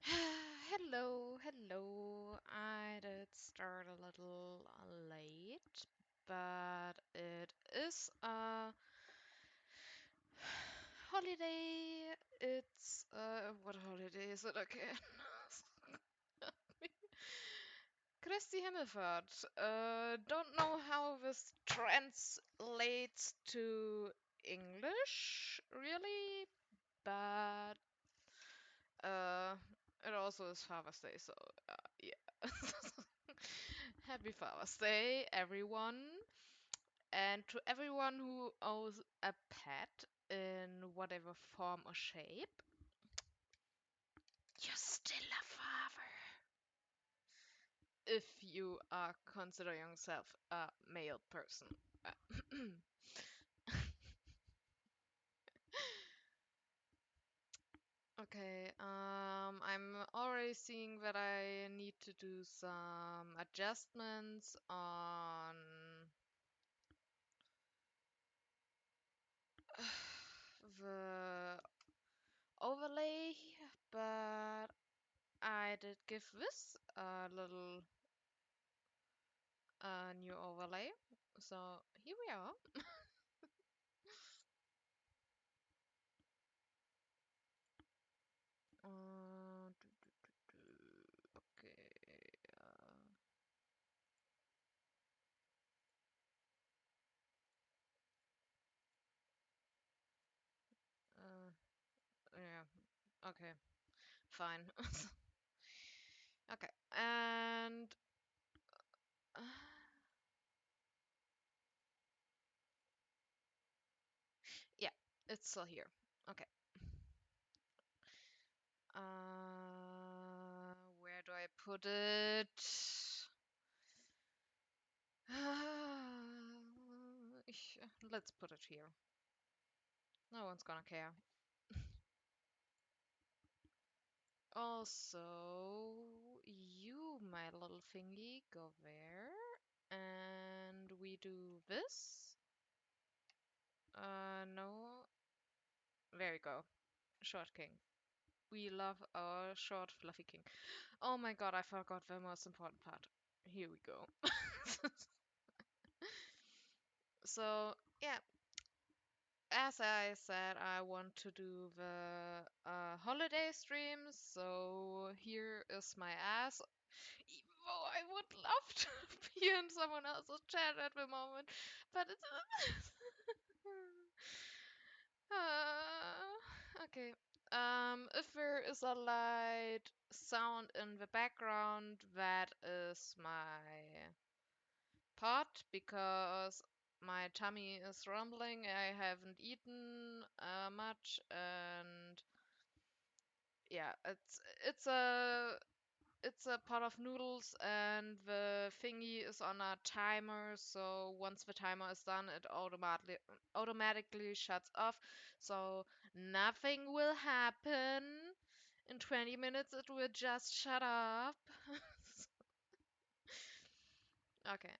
Hello. I did start a little late, but it is a holiday. It's what holiday is it again? Christi Himmelfahrt. Don't know how this translates to English, really, but Uh, it also is Father's Day, so yeah. Happy Father's Day, everyone. And to everyone who owns a pet in whatever form or shape, you're still a father. If you are considering yourself a male person. Uh, Okay, I'm already seeing that I need to do some adjustments on the overlay, but I did give this a little new overlay. So here we are. Okay. Uh, uh, yeah. Okay. Fine. Okay. And uh, yeah, it's still here. Okay. Where do I put it? Let's put it here. No one's gonna care. Also, you, my little thingy, go there. And we do this. No. There we go. Short king. We love our short, fluffy king. Oh my god, I forgot the most important part. Here we go. So, yeah, as I said, I want to do the holiday streams, so here is my ass. Even though I would love to be in someone else's chat at the moment, but it's uh, okay. If there is a light sound in the background, that is my pot because my tummy is rumbling. I haven't eaten much, and yeah, it's a pot of noodles, and the thingy is on a timer. So once the timer is done, it automatically shuts off. So nothing will happen. In 20 minutes, it will just shut up. Okay.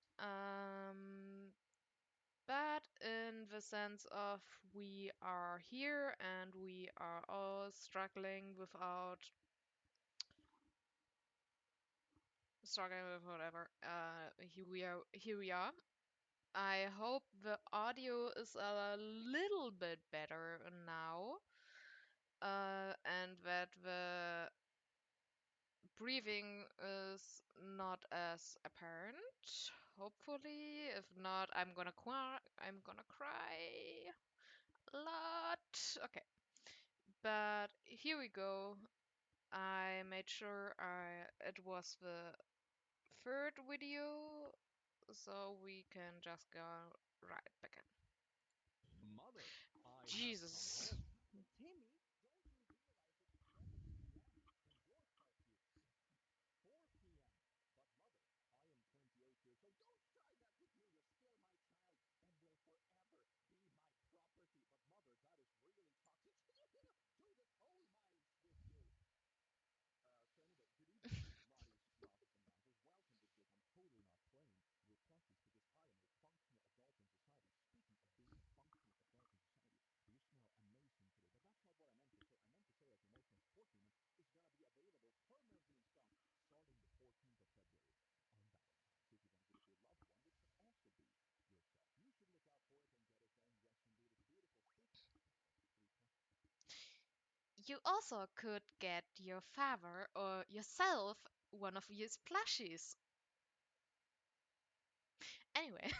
But in the sense of we are here and we are all struggling with whatever. Here we are. I hope the audio is a little bit better now, and that the breathing is not as apparent. Hopefully, if not, I'm gonna cry. I'm gonna cry a lot. Okay. But here we go. I made sure it was the third video, so we can just go right back in. Jesus. You also could get your father or yourself one of these plushies. Anyway,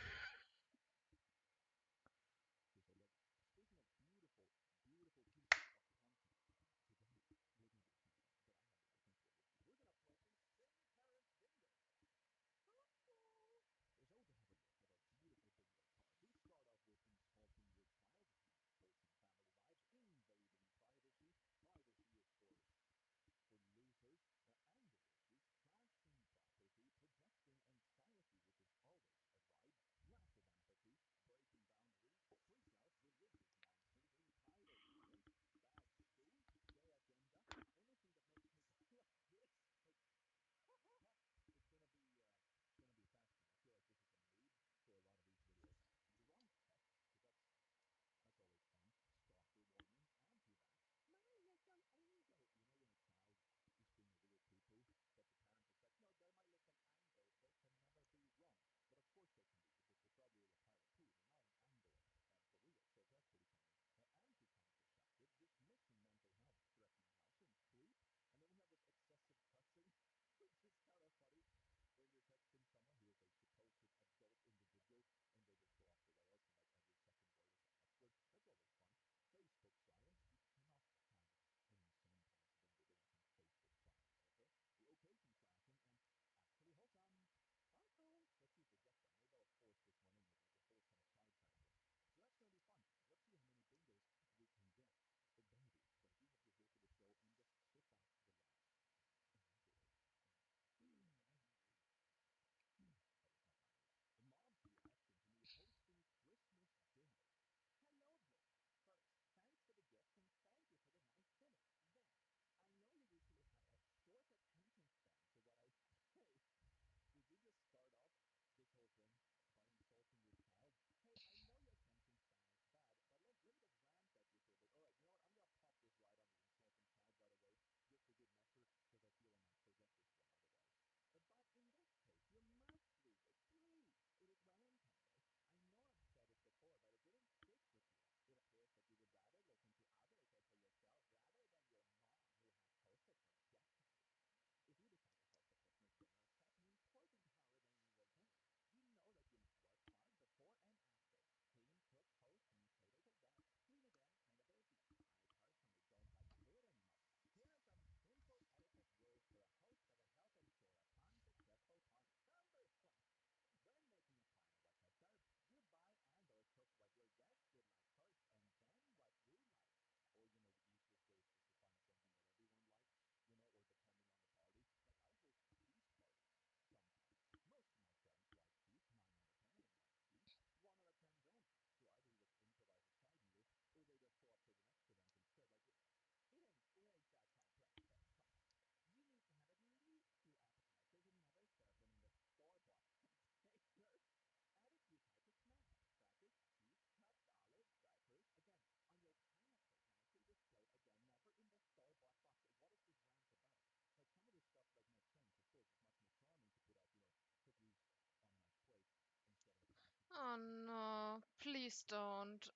oh no, please don't.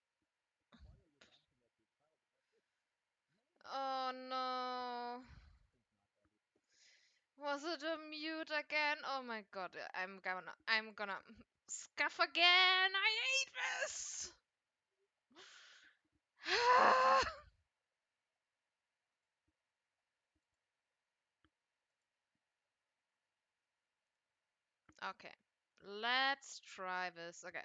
Oh no. Was it a mute again? Oh my god, I'm gonna scuff again. I hate this. Okay, let's try this again.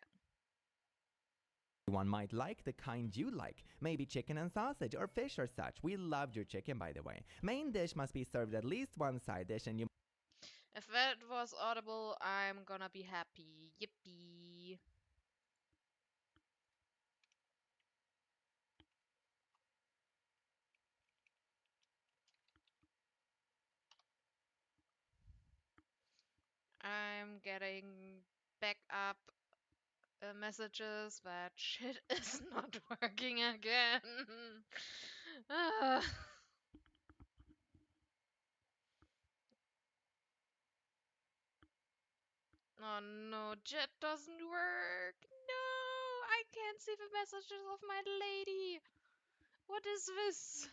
One might like the kind you like, maybe chicken and sausage or fish or such. We loved your chicken, by the way. Main dish must be served at least one side dish, and you If that was audible, I'm gonna be happy. Yippee. I'm getting backup messages that shit is not working again. Ah. Oh no, Jet doesn't work. No, I can't see the messages of my lady. What is this?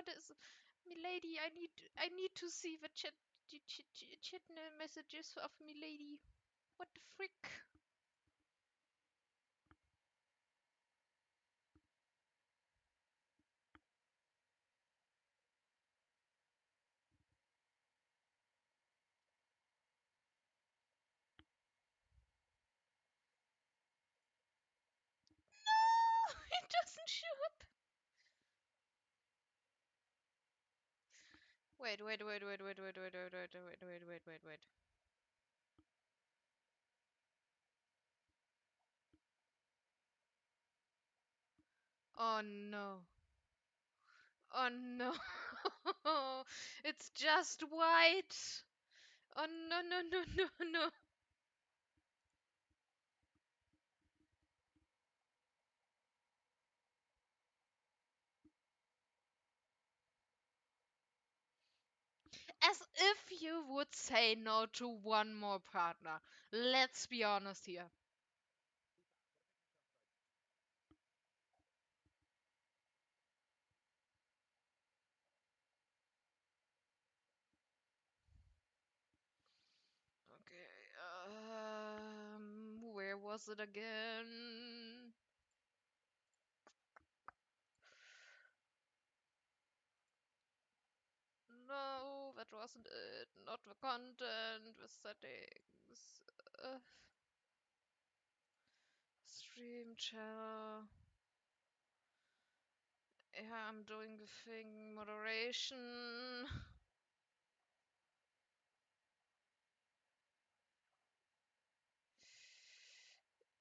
What is, milady? I need to see the chat messages of milady. What the frick? No, it doesn't show up. Wait. Oh no. Oh no. It's just white. Oh no. As if you would say no to one more partner. Let's be honest here. Okay, where was it again? No, that wasn't it. Not the content, the settings. Stream channel. Yeah, I'm doing the thing. Moderation.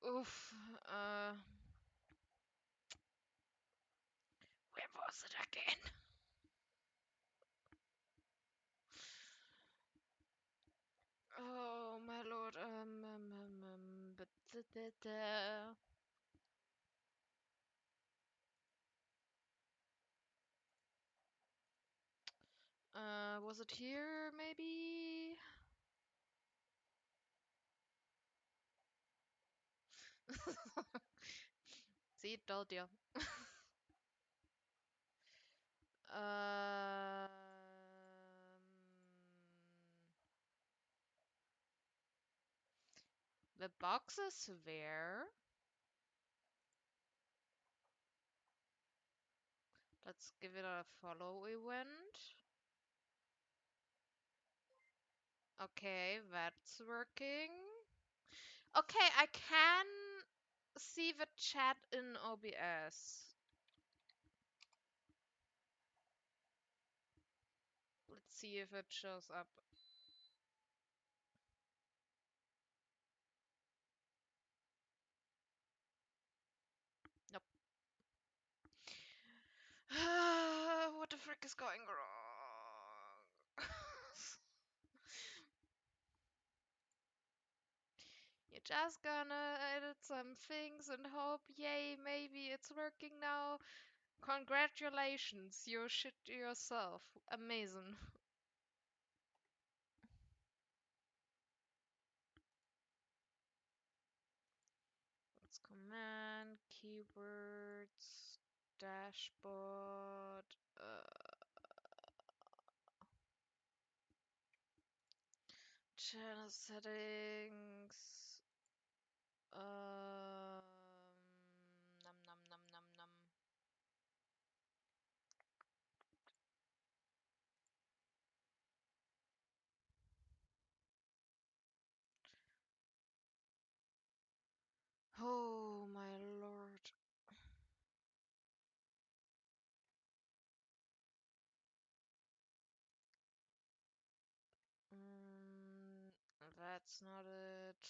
Oof. Where was it again? Oh my lord. But was it here? Maybe. See, told you. Um, the box is there. Let's give it a follow event. Okay, that's working. Okay, I can see the chat in OBS. Let's see if it shows up. Nope. What the frick is going wrong? You're just gonna edit some things and hope, yay, maybe it's working now. Congratulations, you shit yourself. Amazing. Let's command, keywords, dashboard, channel settings, num. Oh my lord. Mm, that's not it.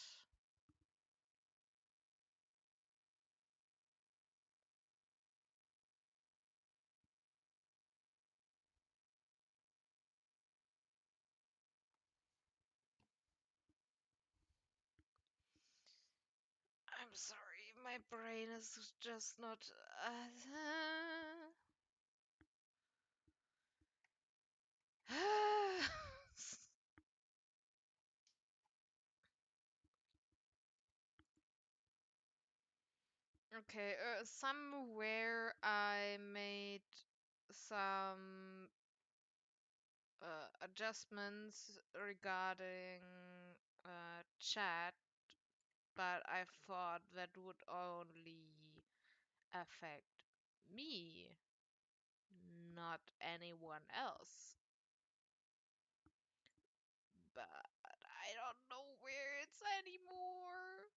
I'm sorry, my brain is just not. Okay, somewhere I made some adjustments regarding chat, but I thought that would only affect me, not anyone else. But I don't know where it's anymore.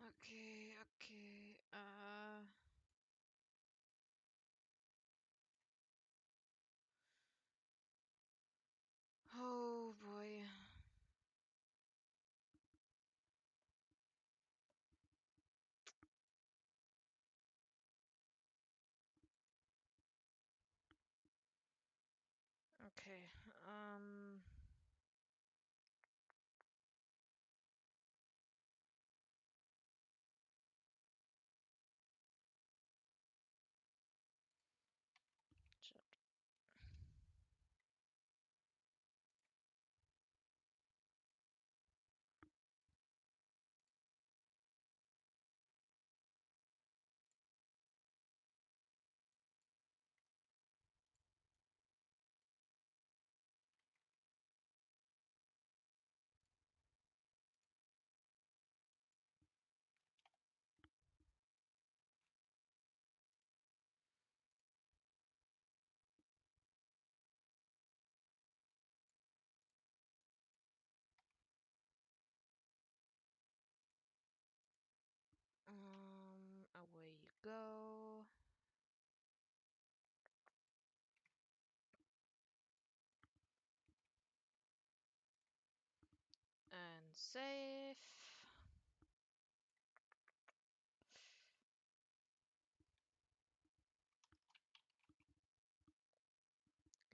Okay, okay. Oh boy. Okay. Shit. Away you go. And save.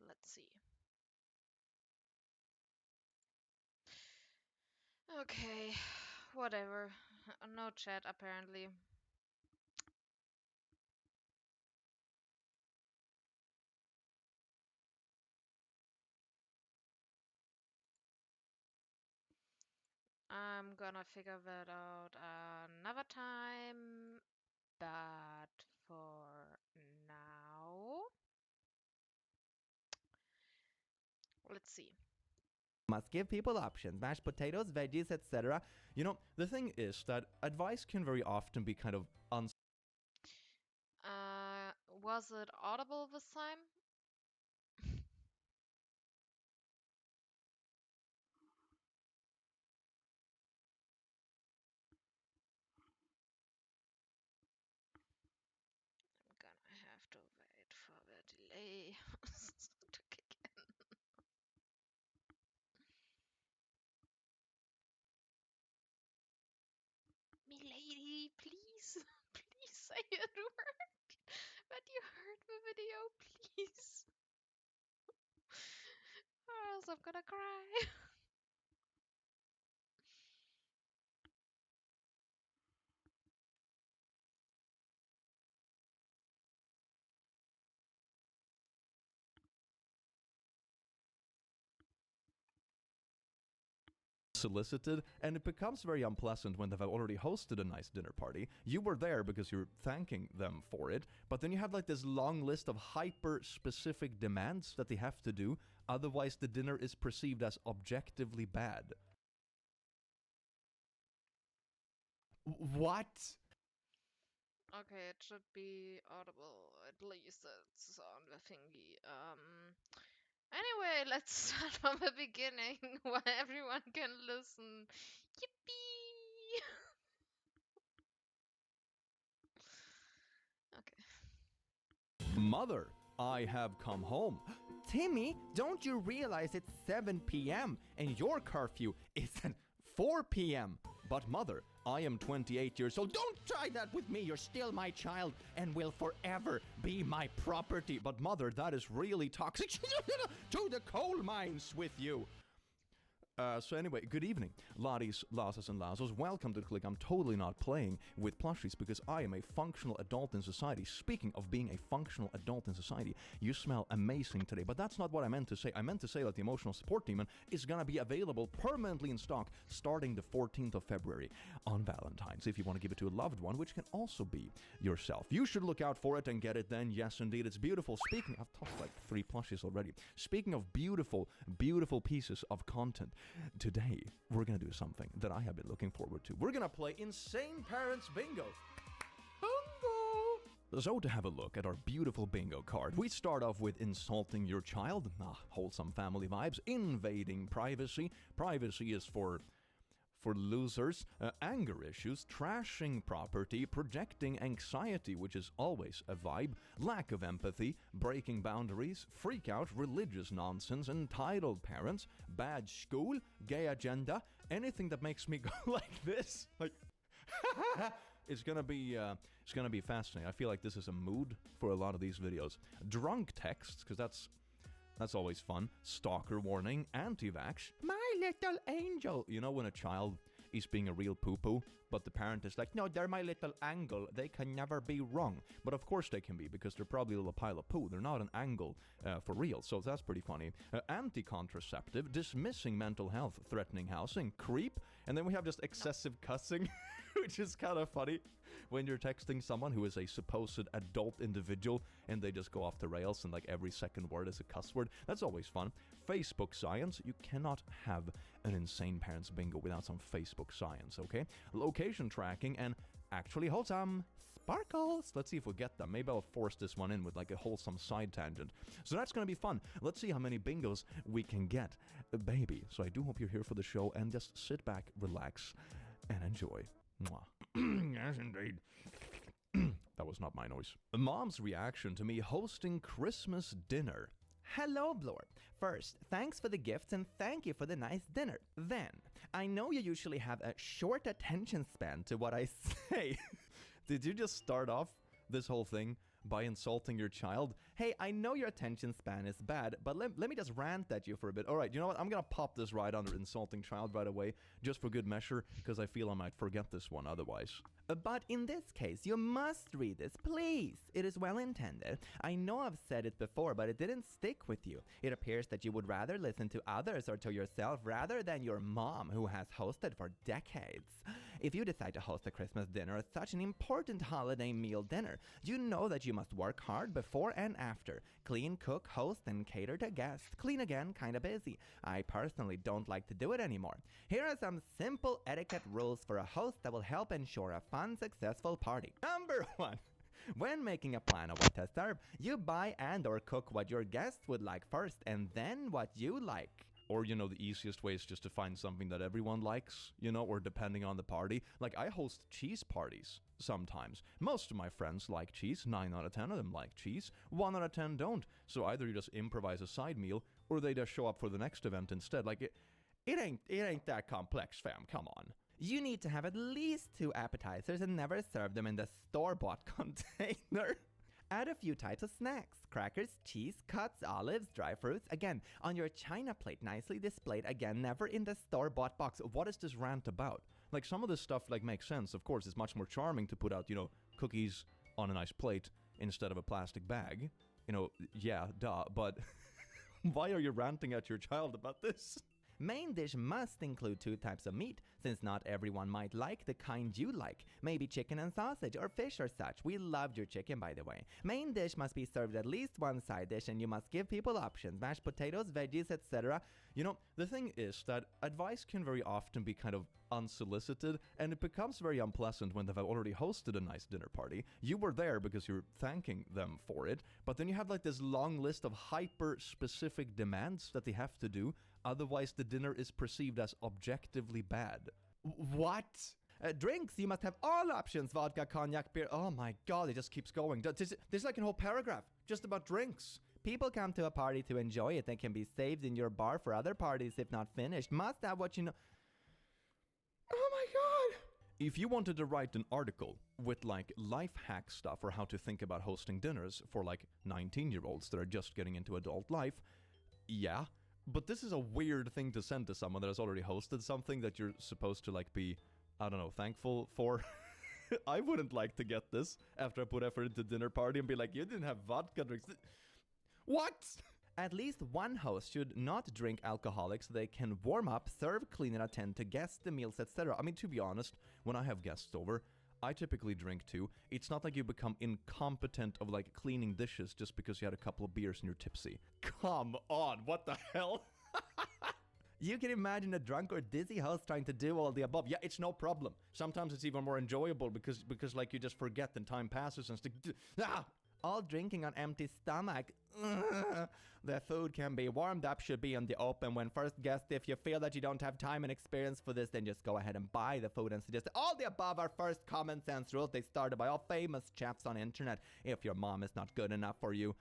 Let's see. Okay, whatever. No chat apparently. I'm gonna figure that out another time, but for now, let's see. Must give people options, mashed potatoes, veggies, etc. You know, the thing is that advice can very often be kind of Was it audible this time? I'm gonna have to wait for the delay to kick in. Milady, please, please say a word that you heard the video, please. Or else I'm gonna cry. solicited, and it becomes very unpleasant when they've already hosted a nice dinner party. You were there because you're thanking them for it, but then you have like this long list of hyper-specific demands that they have to do, otherwise the dinner is perceived as objectively bad. What? Okay, it should be audible. At least it's on the thingy. Anyway, let's start from the beginning where everyone can listen. Yippee! Okay. Mother, I have come home. Timmy, don't you realize it's 7 p.m. and your curfew is at 4 p.m.? But mother, I am 28 years old. Don't try that with me. You're still my child and will forever be my property. But mother, that is really toxic. To the coal mines with you. So anyway, good evening, Lotties, Lasses, and Lazos. Welcome to TheClick. I'm totally not playing with plushies because I am a functional adult in society. Speaking of being a functional adult in society, you smell amazing today, but that's not what I meant to say. I meant to say that the Emotional Support Demon is going to be available permanently in stock starting the 14th of February on Valentine's. If you want to give it to a loved one, which can also be yourself, you should look out for it and get it then. Yes, indeed, it's beautiful. Speaking, I've tossed like 3 plushies already. Speaking of beautiful, beautiful pieces of content, today, we're going to do something that I have been looking forward to. We're going to play Insane Parents Bingo. Bingo! So to have a look at our beautiful bingo card, we start off with insulting your child. Wholesome family vibes. Invading privacy. Privacy is for losers, anger issues, trashing property, projecting anxiety, which is always a vibe, lack of empathy, breaking boundaries, freak out, religious nonsense, entitled parents, bad school, gay agenda, anything that makes me go like this, like it's gonna be fascinating. I feel like this is a mood for a lot of these videos. Drunk texts, because that's always fun. Stalker warning, anti-vax, my little angel. You know when a child is being a real poo-poo, but the parent is like, no, they're my little angle. They can never be wrong. But of course they can be, because they're probably a little pile of poo. They're not an angle for real, so that's pretty funny. Anti-contraceptive, dismissing mental health, threatening housing, creep, and then we have just excessive cussing, which is kind of funny when you're texting someone who is a supposed adult individual and they just go off the rails and like every second word is a cuss word. That's always fun. Facebook science. You cannot have an Insane Parents Bingo without some Facebook science, okay? Location tracking and actually wholesome sparkles. Let's see if we get them. Maybe I'll force this one in with like a wholesome side tangent. So that's going to be fun. Let's see how many bingos we can get, baby. So I do hope you're here for the show and just sit back, relax, and enjoy. Mwah. Yes, indeed. That was not my noise. Mom's reaction to me hosting Christmas dinner. Hello, Blor. First, thanks for the gifts and thank you for the nice dinner. Then, I know you usually have a short attention span to what I say. Did you just start off this whole thing by insulting your child? Hey, I know your attention span is bad, but let me just rant at you for a bit. All right, you know what? I'm going to pop this right under insulting child right away, just for good measure, because I feel I might forget this one otherwise. But in this case, you must read this, please. It is well intended. I know I've said it before, but it didn't stick with you. It appears that you would rather listen to others or to yourself rather than your mom, who has hosted for decades. If you decide to host a Christmas dinner as such an important holiday meal dinner, you know that you must work hard before and after. Clean, cook, host, and cater to guests. Clean again, kinda busy. I personally don't like to do it anymore. Here are some simple etiquette rules for a host that will help ensure a fun, successful party. Number 1. When making a plan of what to serve, you buy and or cook what your guests would like first, and then what you like. Or, you know, the easiest way is just to find something that everyone likes, you know, or depending on the party. Like, I host cheese parties sometimes. Most of my friends like cheese. 9 out of 10 of them like cheese. 1 out of 10 don't. So either you just improvise a side meal, or they just show up for the next event instead. Like, it ain't that complex, fam. Come on. You need to have at least 2 appetizers and never serve them in the store-bought container. Add a few types of snacks, crackers, cheese, cuts, olives, dry fruits, again, on your china plate, nicely displayed, again, never in the store-bought box. What is this rant about? Like, some of this stuff, like, makes sense. Of course, it's much more charming to put out, you know, cookies on a nice plate instead of a plastic bag. You know, yeah, duh, but why are you ranting at your child about this? Main dish must include 2 types of meat, since not everyone might like the kind you like. Maybe chicken and sausage, or fish or such. We loved your chicken, by the way. Main dish must be served at least 1 side dish, and you must give people options. Mashed potatoes, veggies, etc. You know, the thing is that advice can very often be kind of unsolicited, and it becomes very unpleasant when they've already hosted a nice dinner party. You were there because you're thanking them for it, but then you have like this long list of hyper-specific demands that they have to do. Otherwise, the dinner is perceived as objectively bad. What? Drinks, you must have all options. Vodka, cognac, beer. Oh my god, it just keeps going. There's like a whole paragraph just about drinks. People come to a party to enjoy it. They can be saved in your bar for other parties if not finished. Must have what you know. Oh my god. If you wanted to write an article with like life hack stuff or how to think about hosting dinners for like 19-year-olds that are just getting into adult life, yeah. But this is a weird thing to send to someone that has already hosted something that you're supposed to like be, I don't know, thankful for. I wouldn't like to get this after I put effort into dinner party and be like, you didn't have vodka drinks. What? At least one host should not drink alcoholic so they can warm up, serve clean, and attend to guests, the meals, etc. I mean, to be honest, when I have guests over, I typically drink too. It's not like you become incompetent of like cleaning dishes just because you had a couple of beers and you're tipsy. Come on, what the hell? You can imagine a drunk or dizzy host trying to do all the above. Yeah, it's no problem. Sometimes it's even more enjoyable because like you just forget and time passes and all drinking on empty stomach. Ugh. The food can be warmed up, should be in the open when first guest. If you feel that you don't have time and experience for this, then just go ahead and buy the food and suggest it. All the above are first common sense rules. They started by all famous chefs on internet. If your mom is not good enough for you,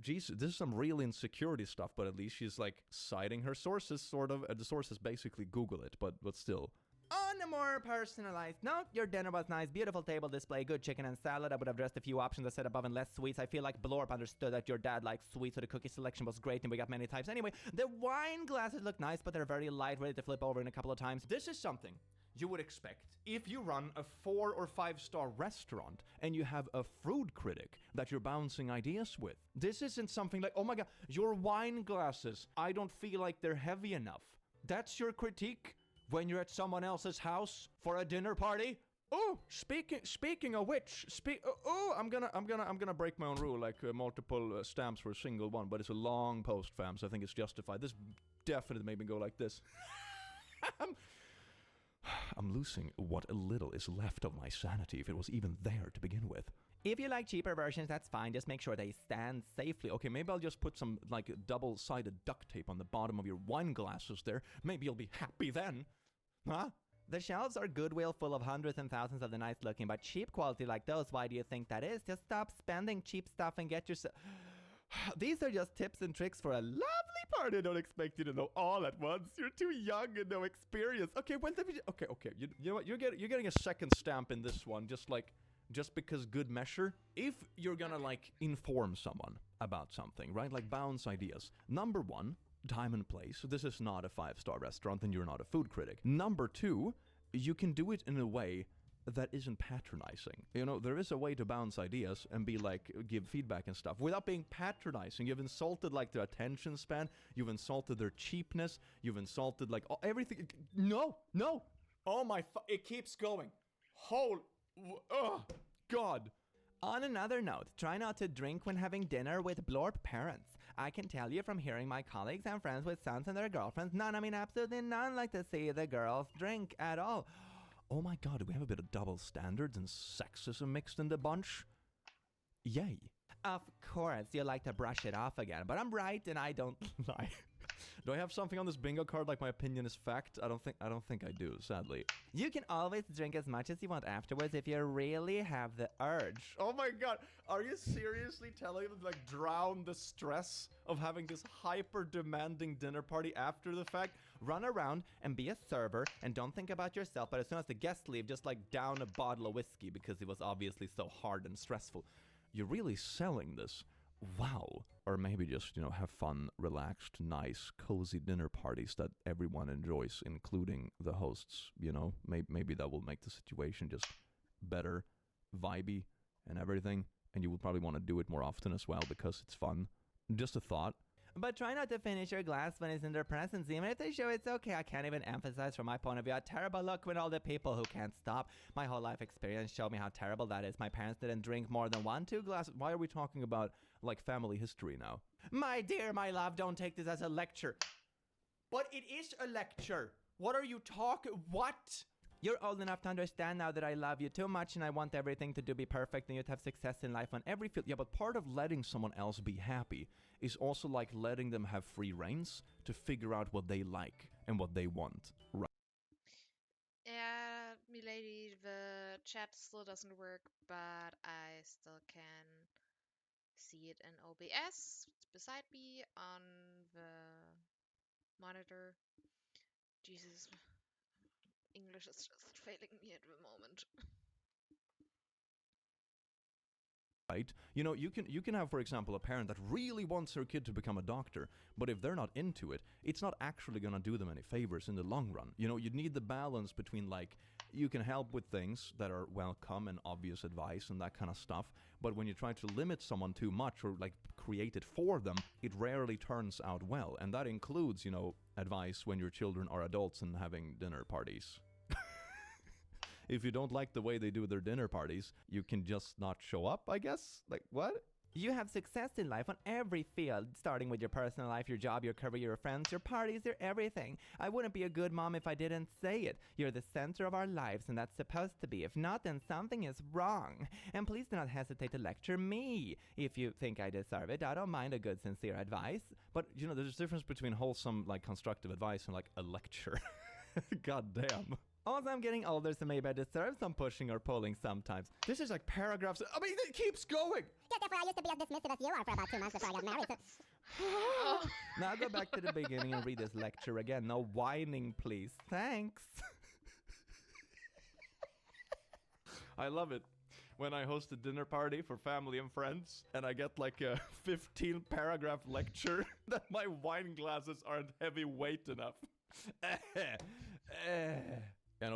geez, this is some real insecurity stuff, but at least she's like citing her sources, sort of. The sources basically Google it, but still. On a more personalized note, your dinner was nice, beautiful table display, good chicken and salad. I would have dressed a few options I said above and less sweets. I feel like Blorp understood that your dad likes sweets, so the cookie selection was great and we got many types. Anyway, the wine glasses look nice, but they're very light, ready to flip over in a couple of times. This is something you would expect if you run a 4 or 5-star restaurant and you have a food critic that you're bouncing ideas with. This isn't something like, oh my god, your wine glasses, I don't feel like they're heavy enough. That's your critique when you're at someone else's house for a dinner party? Oh, speaking of which, I'm gonna break my own rule. Like multiple stamps for a single one, but it's a long post, fam. So I think it's justified. This definitely made me go like this. I'm losing what little is left of my sanity, if it was even there to begin with. If you like cheaper versions, that's fine. Just make sure they stand safely. Okay, maybe I'll just put some like double-sided duct tape on the bottom of your wine glasses there. Maybe you'll be happy then. Huh? The shelves are Goodwill, full of hundreds and thousands of the nice looking but cheap quality like those. Why do you think that is? Just stop spending cheap stuff and get yourself... These are just tips and tricks for a lovely party. I don't expect you to know all at once. You're too young and no experience. Okay, well, okay. You know what? You're getting a second stamp in this one, just because good measure. If you're gonna like inform someone about something, right? Like bounce ideas. Number one, time and place. This is not a 5-star restaurant and you're not a food critic. Number two, you can do it in a way that isn't patronizing. You know, there is a way to bounce ideas and be like, give feedback and stuff without being patronizing. You've insulted like their attention span. You've insulted their cheapness. You've insulted like everything. No. Oh my, it keeps going. God. On another note, try not to drink when having dinner with Blorp parents. I can tell you from hearing my colleagues and friends with sons and their girlfriends, absolutely none like to see the girls drink at all. Oh my god, do we have a bit of double standards and sexism mixed in the bunch? Yay. Of course, you like to brush it off again, but I'm right and I don't lie. Do I have something on this bingo card like my opinion is fact? I don't think I do, sadly. You can always drink as much as you want afterwards if you really have the urge. Oh my god, are you seriously telling them to like drown the stress of having this hyper demanding dinner party after the fact? Run around and be a server and don't think about yourself, but as soon as the guests leave, just like down a bottle of whiskey because it was obviously so hard and stressful. You're really selling this. Wow. Or maybe just, have fun, relaxed, nice, cozy dinner parties that everyone enjoys, including the hosts, Maybe that will make the situation just better, vibey, and everything. And you will probably want to do it more often as well because it's fun. Just a thought. But try not to finish your glass when it's in their presence. Even if they show it's okay, I can't even emphasize from my point of view how terrible look when all the people who can't stop. My whole life experience showed me how terrible that is. My parents didn't drink more than 1-2 glasses. Why are we talking about, like, family history now? My dear, my love, don't take this as a lecture. But it is a lecture. What are you talking? What? You're old enough to understand now that I love you too much and I want everything to be perfect and you to have success in life on every field. Yeah, but part of letting someone else be happy is also like letting them have free reins to figure out what they like and what they want. Right. Yeah, milady, the chat still doesn't work, but I still can see it in OBS beside me on the monitor. Jesus, English is just failing me at the moment. right? You can have, for example, a parent that really wants their kid to become a doctor, but if they're not into it, it's not actually going to do them any favors in the long run. You need the balance between, like, you can help with things that are welcome and obvious advice and that kind of stuff, but when you try to limit someone too much or like create it for them, it rarely turns out well. And that includes, advice when your children are adults and having dinner parties. If you don't like the way they do their dinner parties, you can just not show up, I guess? Like, what? You have success in life on every field, starting with your personal life, your job, your career, your friends, your parties, your everything. I wouldn't be a good mom if I didn't say it. You're the center of our lives, and that's supposed to be. If not, then something is wrong. And please do not hesitate to lecture me. If you think I deserve it, I don't mind a good, sincere advice. But, there's a difference between wholesome, like, constructive advice and, like, a lecture. God damn. Also, I'm getting older, so maybe I deserve some pushing or pulling sometimes. This is like paragraphs. I mean, it keeps going. Yeah, therefore I used to be as dismissive as you are for about 2 months before I got married. So. Now go back to the beginning and read this lecture again. No whining, please. Thanks. I love it. When I host a dinner party for family and friends, and I get like a 15-paragraph lecture that my wine glasses aren't heavyweight enough.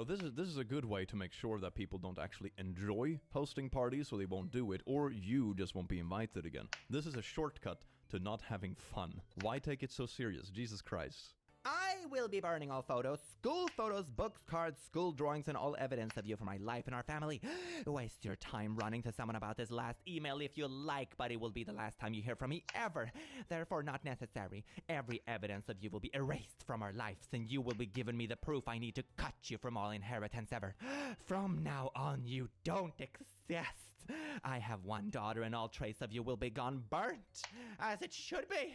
This is a good way to make sure that people don't actually enjoy hosting parties, so they won't do it, or you just won't be invited again. This is a shortcut to not having fun. Why take it so serious? Jesus Christ. I will be burning all photos, school photos, books, cards, school drawings, and all evidence of you for my life and our family. Waste your time running to someone about this last email if you like, but it will be the last time you hear from me ever. Therefore, not necessary. Every evidence of you will be erased from our lives, and you will be giving me the proof I need to cut you from all inheritance ever. From now on, you don't exist. I have one daughter, and all trace of you will be gone burnt, as it should be.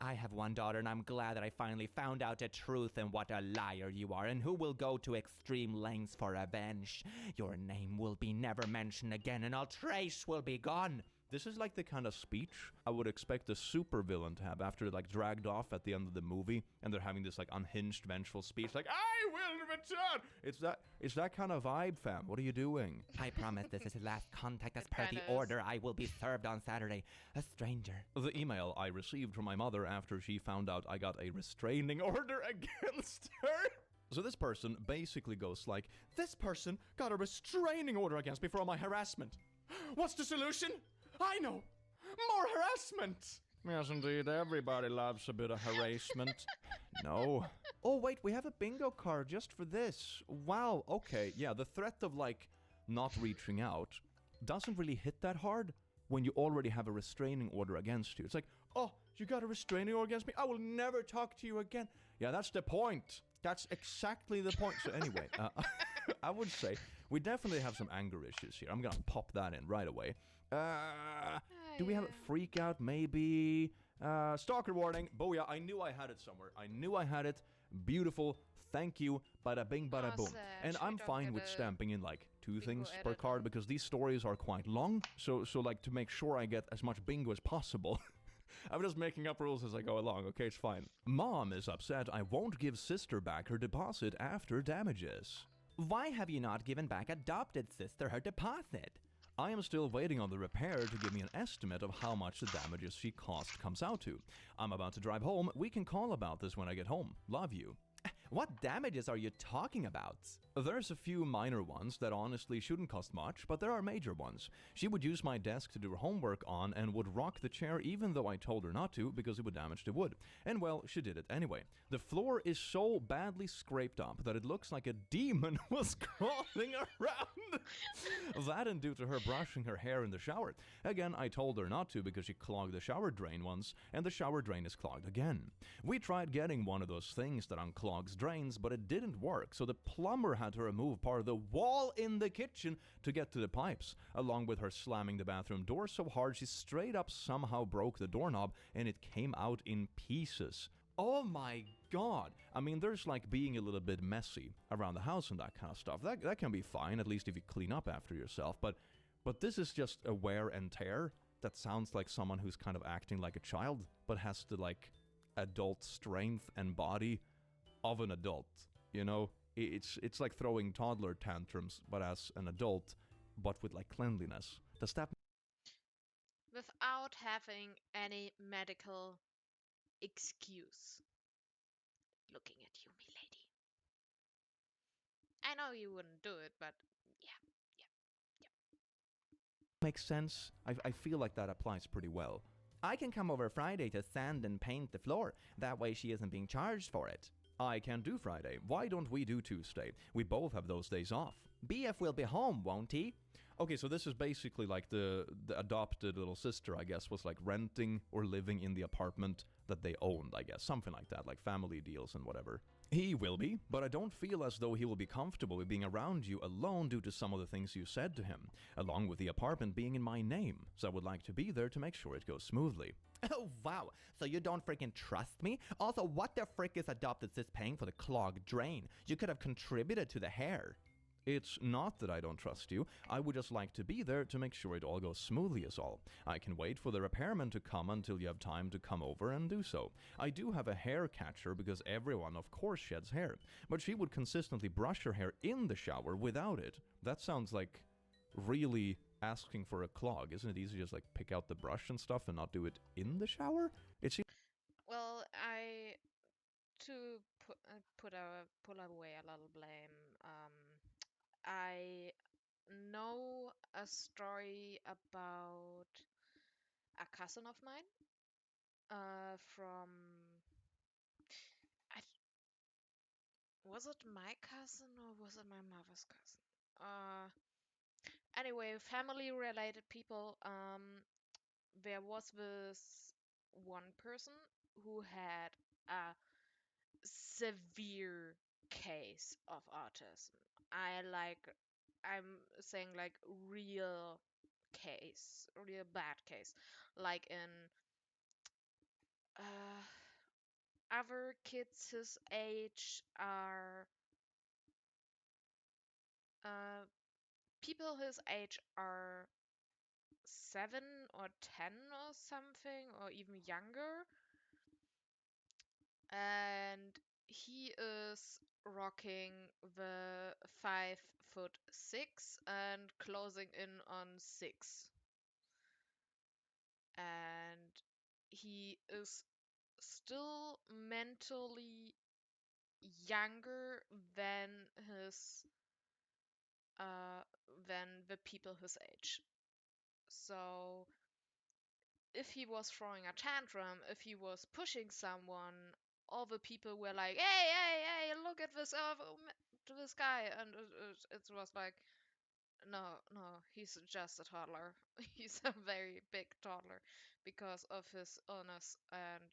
I have one daughter, and I'm glad that I finally found out the truth and what a liar you are, and who will go to extreme lengths for revenge. Your name will be never mentioned again, and all trace will be gone. This is like the kind of speech I would expect a supervillain to have after like dragged off at the end of the movie, and they're having this like unhinged, vengeful speech like, I will return! It's that kind of vibe, fam. What are you doing? I promise this is his last contact as per the order I will be served on Saturday. A stranger. The email I received from my mother after she found out I got a restraining order against her. So this person basically goes like, this person got a restraining order against me for all my harassment. What's the solution? I know! More harassment! Yes, indeed. Everybody loves a bit of harassment. No. Oh, wait. We have a bingo card just for this. Wow. Okay. Yeah, the threat of, like, not reaching out doesn't really hit that hard when you already have a restraining order against you. It's like, oh, you got a restraining order against me? I will never talk to you again. Yeah, that's the point. That's exactly the point. So anyway, I would say we definitely have some anger issues here. I'm gonna pop that in right away. Do we have a freak out? Maybe. Stalker warning. Booyah. I knew I had it somewhere. I knew I had it. Beautiful. Thank you. Bada bing, bada boom. And I'm fine with stamping in like 2 things per card because these stories are quite long. So like to make sure I get as much bingo as possible. I'm just making up rules as I go along, okay? It's fine. Mom is upset I won't give sister back her deposit after damages. Why have you not given back adopted sister her deposit? I am still waiting on the repair to give me an estimate of how much the damages she caused comes out to. I'm about to drive home. We can call about this when I get home. Love you. What damages are you talking about? There's a few minor ones that honestly shouldn't cost much, but there are major ones. She would use my desk to do her homework on and would rock the chair even though I told her not to because it would damage the wood. And well, she did it anyway. The floor is so badly scraped up that it looks like a demon was crawling around. That and due to her brushing her hair in the shower. Again, I told her not to because she clogged the shower drain once, and the shower drain is clogged again. We tried getting one of those things that unclogs drains, but it didn't work, so the plumber had to remove part of the wall in the kitchen to get to the pipes, along with her slamming the bathroom door so hard she straight up somehow broke the doorknob and it came out in pieces. Oh my god. I mean, there's like being a little bit messy around the house and that kind of stuff. That can be fine, at least if you clean up after yourself, but this is just a wear and tear that sounds like someone who's kind of acting like a child, but has the like adult strength and body of an adult, you know? It's like throwing toddler tantrums, but as an adult, but with like cleanliness. Does that without having any medical excuse. Looking at you, milady. I know you wouldn't do it, but yeah, yeah, yeah. Makes sense. I feel like that applies pretty well. I can come over Friday to sand and paint the floor. That way she isn't being charged for it. I can do Friday. Why don't we do Tuesday? We both have those days off. BF will be home, won't he? Okay, so this is basically like the adopted little sister, I guess, was like renting or living in the apartment that they owned, I guess. Something like that, like family deals and whatever. He will be, but I don't feel as though he will be comfortable with being around you alone due to some of the things you said to him, along with the apartment being in my name, so I would like to be there to make sure it goes smoothly. Oh, wow. So you don't freaking trust me? Also, what the frick is adopted sis paying for the clogged drain? You could have contributed to the hair. It's not that I don't trust you. I would just like to be there to make sure it all goes smoothly is all. I can wait for the repairman to come until you have time to come over and do so. I do have a hair catcher because everyone of course sheds hair, but she would consistently brush her hair in the shower without it. That sounds like really asking for a clog. Isn't it easy to just like pick out the brush and stuff and not do it in the shower? It seems Well, to pull away a little blame. I know a story about a cousin of mine. From I was it my cousin or was it my mother's cousin? Anyway, family related people. There was this one person who had a severe case of autism. I'm saying like real case, real bad case. Like in uh, other kids his age are uh, people his age are 7 or 10 or something, or even younger, and he is rocking the 5'6" and closing in on 6, and he is still mentally younger his uh than the people his age. So if he was throwing a tantrum, if he was pushing someone, all the people were like, "Hey, hey, hey! Look at this, to this guy!" And it was like, "No, no, he's just a toddler. He's a very big toddler because of his illness." And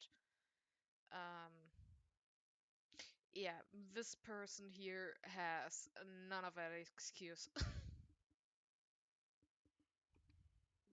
um, yeah, this person here has none of that excuse.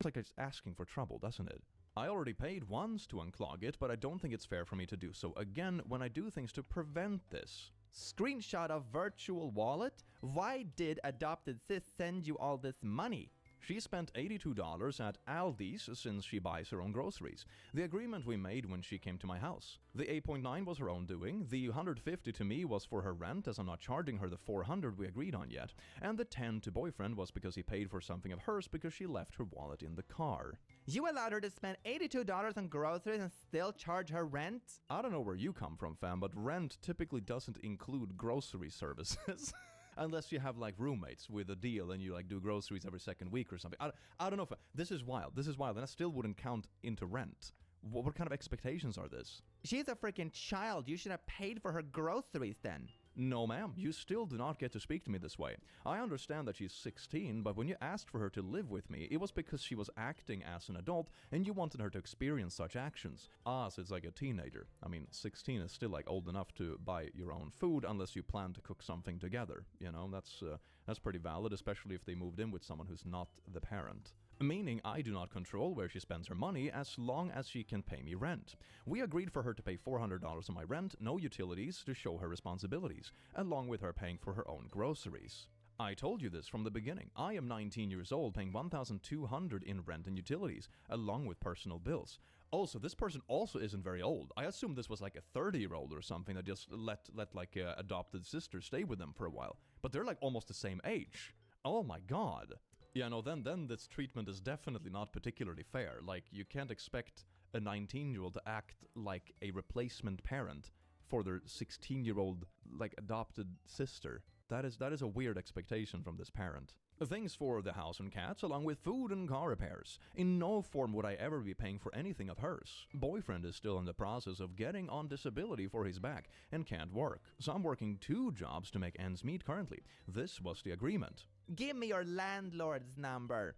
like it's asking for trouble, doesn't it? I already paid once to unclog it, but I don't think it's fair for me to do so again when I do things to prevent this. Screenshot of virtual wallet? Why did adopted sis send you all this money? She spent $82 at Aldi's since she buys her own groceries. The agreement we made when she came to my house. The 8.9 was her own doing, the 150 to me was for her rent as I'm not charging her the 400 we agreed on yet, and the 10 to boyfriend was because he paid for something of hers because she left her wallet in the car. You allowed her to spend $82 on groceries and still charge her rent? I don't know where you come from, fam, but rent typically doesn't include grocery services. Unless you have like roommates with a deal and you like do groceries every second week or something. I don't know. This is wild. This is wild. And that still wouldn't count into rent. What kind of expectations are this? She's a freaking child. You should have paid for her groceries then. No, ma'am, you still do not get to speak to me this way. I understand that she's 16, but when you asked for her to live with me, it was because she was acting as an adult and you wanted her to experience such actions. Us, it's like a teenager. I mean, 16 is still like old enough to buy your own food unless you plan to cook something together. You know, that's pretty valid, especially if they moved in with someone who's not the parent. Meaning I do not control where she spends her money as long as she can pay me rent. We agreed for her to pay $400 on my rent, no utilities, to show her responsibilities, along with her paying for her own groceries. I told you this from the beginning. I am 19 years old paying $1,200 in rent and utilities, along with personal bills. Also, this person also isn't very old. I assume this was like a 30-year-old or something that just let like a adopted sister stay with them for a while. But they're like almost the same age. Oh my god. Yeah, no, then this treatment is definitely not particularly fair. Like, you can't expect a 19-year-old to act like a replacement parent for their 16-year-old, like, adopted sister. That is a weird expectation from this parent. Things for the house and cats, along with food and car repairs. In no form would I ever be paying for anything of hers. Boyfriend is still in the process of getting on disability for his back and can't work, so I'm working 2 jobs to make ends meet currently. This was the agreement. Give me your landlord's number.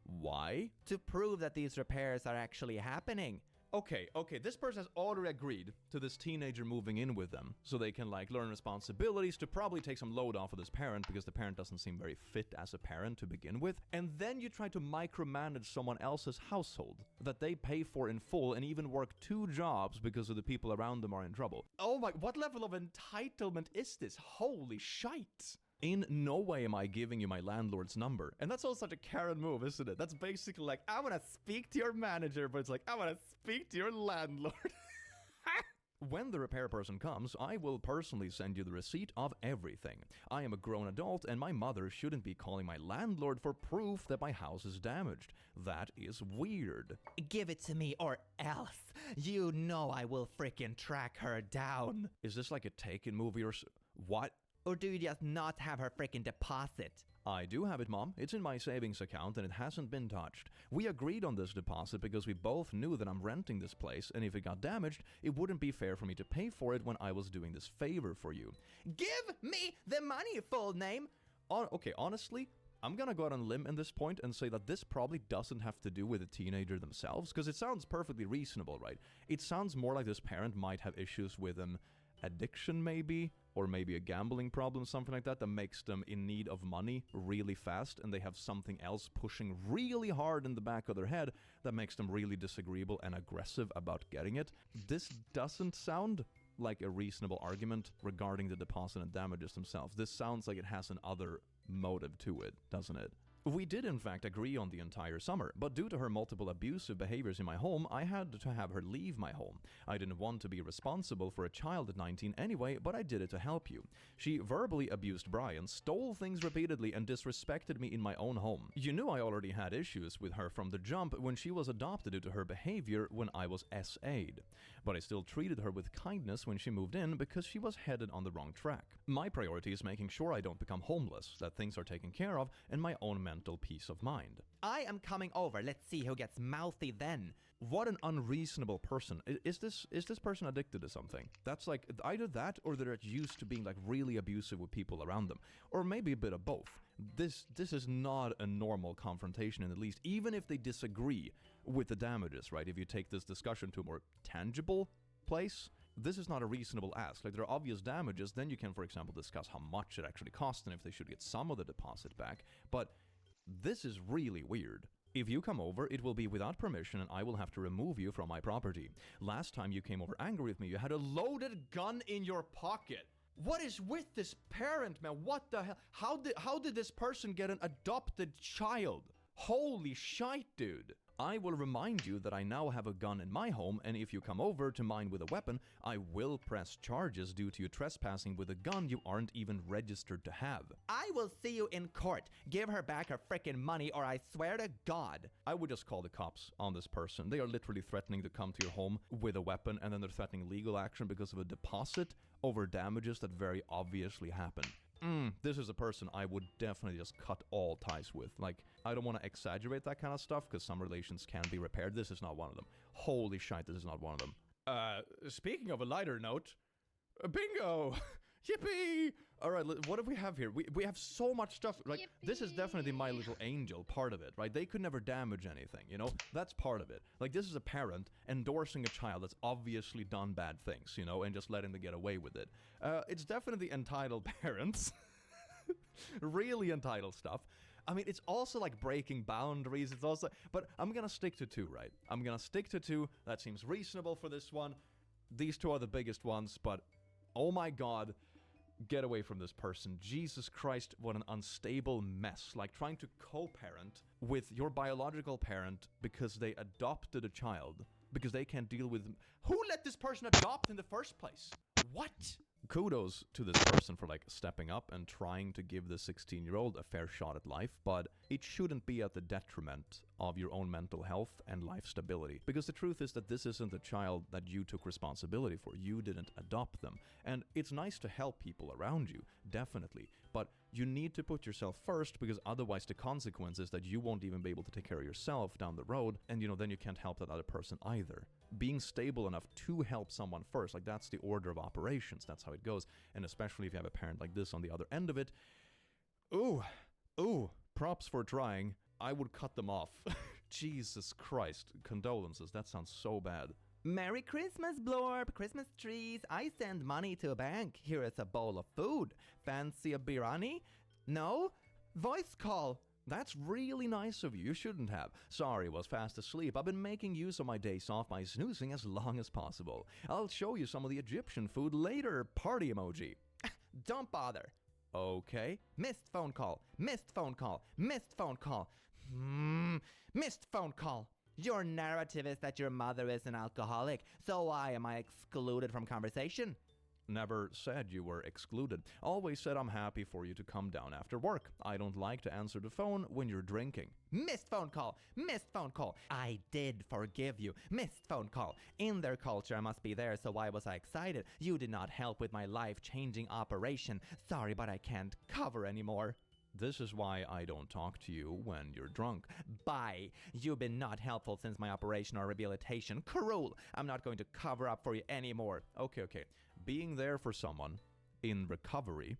Why? To prove that these repairs are actually happening. Okay, this person has already agreed to this teenager moving in with them, so they can, like, learn responsibilities to probably take some load off of this parent, because the parent doesn't seem very fit as a parent to begin with. And then you try to micromanage someone else's household that they pay for in full and even work 2 jobs because of the people around them are in trouble. Oh my, what level of entitlement is this? Holy shite! In no way am I giving you my landlord's number. And that's also such a Karen move, isn't it? That's basically like, I want to speak to your manager, but it's like, I want to speak to your landlord. When the repair person comes, I will personally send you the receipt of everything. I am a grown adult, and my mother shouldn't be calling my landlord for proof that my house is damaged. That is weird. Give it to me or else. You know I will frickin' track her down. Is this like a Taken movie or what? Or do you just not have her frickin' deposit? I do have it, Mom. It's in my savings account and it hasn't been touched. We agreed on this deposit because we both knew that I'm renting this place, and if it got damaged, it wouldn't be fair for me to pay for it when I was doing this favor for you. Give me the money, full name! Okay, honestly, I'm gonna go out on a limb in this point and say that this probably doesn't have to do with the teenager themselves, because it sounds perfectly reasonable, right? It sounds more like this parent might have issues with an addiction, maybe, or maybe a gambling problem, something like that, that makes them in need of money really fast, and they have something else pushing really hard in the back of their head that makes them really disagreeable and aggressive about getting it. This doesn't sound like a reasonable argument regarding the deposit and damages themselves. This sounds like it has an other motive to it, doesn't it? We did in fact agree on the entire summer, but due to her multiple abusive behaviors in my home, I had to have her leave my home. I didn't want to be responsible for a child at 19 anyway, but I did it to help you. She verbally abused Brian, stole things repeatedly, and disrespected me in my own home. You knew I already had issues with her from the jump when she was adopted due to her behavior when I was SA'd. But I still treated her with kindness when she moved in because she was headed on the wrong track. My priority is making sure I don't become homeless, that things are taken care of, and my own mental peace of mind. I am coming over. Let's see who gets mouthy then. What an unreasonable person. Is this person addicted to something? That's like either that or they're used to being like really abusive with people around them. Or maybe a bit of both. This is not a normal confrontation in the least, even if they disagree with the damages, right? If you take this discussion to a more tangible place, this is not a reasonable ask. Like, there are obvious damages, then you can, for example, discuss how much it actually costs and if they should get some of the deposit back. But this is really weird. If you come over, it will be without permission and I will have to remove you from my property. Last time you came over angry with me, you had a loaded gun in your pocket. What is with this parent, man? What the hell? How did this person get an adopted child? Holy shite, dude. I will remind you that I now have a gun in my home, and if you come over to mine with a weapon, I will press charges due to you trespassing with a gun you aren't even registered to have. I will see you in court. Give her back her frickin' money or I swear to God. I would just call the cops on this person. They are literally threatening to come to your home with a weapon, and then they're threatening legal action because of a deposit over damages that very obviously happened. This is a person I would definitely just cut all ties with. Like, I don't want to exaggerate that kind of stuff because some relations can be repaired. This is not one of them. Holy shite, this is not one of them. Speaking of a lighter note, bingo! Yippee! All right, what do we have here? We have so much stuff. Like, this is definitely my little angel part of it, right? They could never damage anything, you know? That's part of it. Like, this is a parent endorsing a child that's obviously done bad things, you know, and just letting them get away with it. It's definitely entitled parents. Really entitled stuff. I mean, it's also like breaking boundaries. It's also, but I'm gonna stick to 2, right? I'm gonna stick to 2. That seems reasonable for this one. These 2 are the biggest ones, but oh my God, get away from this person. Jesus Christ, what an unstable mess. Like, trying to co-parent with your biological parent because they adopted a child, because they can't deal with... Who let this person adopt in the first place? What? kudos to this person for like stepping up and trying to give the 16-year-old a fair shot at life, but it shouldn't be at the detriment of your own mental health and life stability. Because the truth is that this isn't a child that you took responsibility for. You didn't adopt them. And it's nice to help people around you, definitely, but you need to put yourself first, because otherwise the consequence is that you won't even be able to take care of yourself down the road, and then you can't help that other person either. Being stable enough to help someone first, like that's the order of operations. That's how it goes. And especially if you have a parent like this on the other end of it, props for trying. I would cut them off. Jesus Christ. Condolences. That sounds so bad. Merry Christmas, Blorb! Christmas trees! I send money to a bank. Here is a bowl of food. Fancy a biryani? No? Voice call! That's really nice of you. You shouldn't have. Sorry, was fast asleep. I've been making use of my days off by snoozing as long as possible. I'll show you some of the Egyptian food later. Party emoji. Don't bother. Okay. Missed phone call. Missed phone call. Missed phone call. Missed phone call. Your narrative is that your mother is an alcoholic, so why am I excluded from conversation? Never said you were excluded. Always said I'm happy for you to come down after work. I don't like to answer the phone when you're drinking. Missed phone call. Missed phone call. I did forgive you. Missed phone call. In their culture, I must be there, so why was I excited? You did not help with my life-changing operation. Sorry, but I can't cover anymore. This is why I don't talk to you when you're drunk. Bye. You've been not helpful since my operation or rehabilitation. Cruel. I'm not going to cover up for you anymore. Okay. Being there for someone in recovery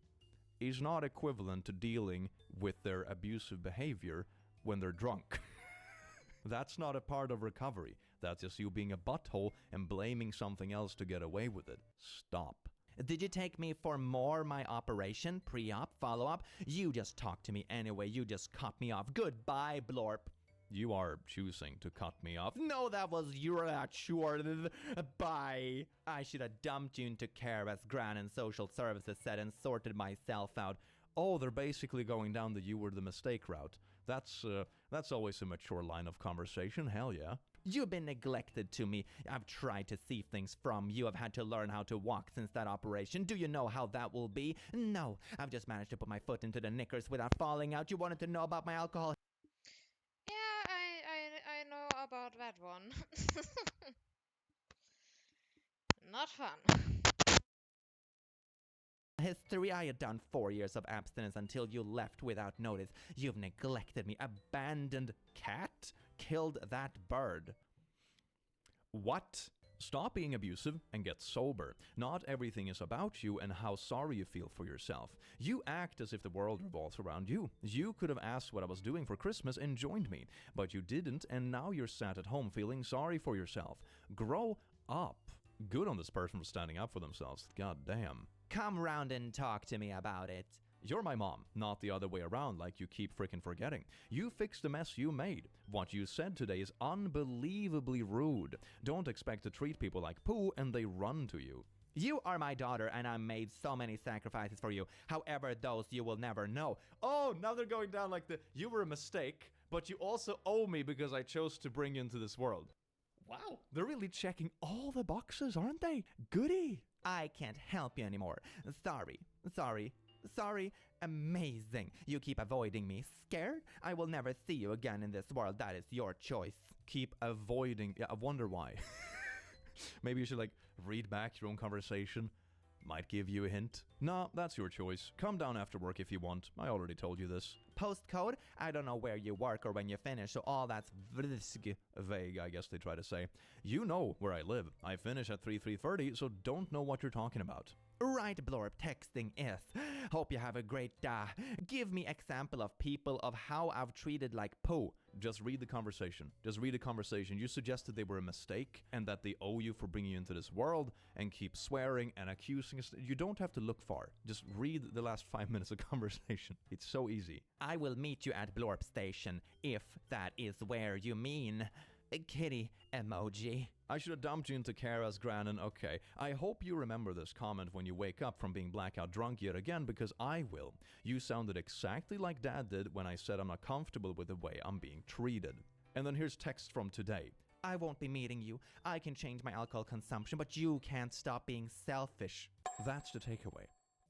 is not equivalent to dealing with their abusive behavior when they're drunk. That's not a part of recovery. That's just you being a butthole and blaming something else to get away with it. Stop. Did you take me for my operation? Pre-op? Follow-up? You just talked to me anyway. You just cut me off. Goodbye, Blorp. You are choosing to cut me off. No, that was you're not sure. Bye. I should have dumped you into care, as Gran and social services said, and sorted myself out. Oh, they're basically going down the you were the mistake route. That's always a mature line of conversation. Hell yeah. You've been neglected to me. I've tried to see things from you. I've had to learn how to walk since that operation. Do you know how that will be? No. I've just managed to put my foot into the knickers without falling out. You wanted to know about my alcohol? Yeah, I know about that one. Not fun. History. I had done 4 years of abstinence until you left without notice. You've neglected me. Abandoned cat? Killed that bird. What? Stop being abusive and get sober. Not everything is about you and how sorry you feel for yourself. You act as if the world revolves around you. You could have asked what I was doing for Christmas and joined me, but you didn't, and now you're sat at home feeling sorry for yourself. Grow up. Good on this person for standing up for themselves. God damn. Come round and talk to me about it. You're my mom, not the other way around like you keep freaking forgetting. You fixed the mess you made. What you said today is unbelievably rude. Don't expect to treat people like poo and they run to you. You are my daughter and I made so many sacrifices for you. However, those you will never know. Oh, now they're going down like you were a mistake, but you also owe me because I chose to bring you into this world. Wow, they're really checking all the boxes, aren't they? Goody. I can't help you anymore. Sorry. Amazing. You keep avoiding me. Scared? I will never see you again in this world. That is your choice. Keep avoiding. Yeah, I wonder why. Maybe you should read back your own conversation. Might give you a hint. No, that's your choice. Come down after work if you want. I already told you this. Postcode? I don't know where you work or when you finish, so all that's vague, I guess they try to say. You know where I live. I finish at 3:30, so don't know what you're talking about. Right, Blorb, texting is. Hope you have a great give me example of people of how I've treated like poo. Just read the conversation. You suggested they were a mistake and that they owe you for bringing you into this world and keep swearing and accusing us. You don't have to look far. Just read the last 5 minutes of conversation. It's so easy. I will meet you at Blorb Station, if that is where you mean. Kitty emoji. I should have dumped you into Kara's Granin. Okay, I hope you remember this comment when you wake up from being blackout drunk yet again, because I will. You sounded exactly like Dad did when I said I'm not comfortable with the way I'm being treated. And then here's text from today. I won't be meeting you. I can change my alcohol consumption, but you can't stop being selfish. That's the takeaway.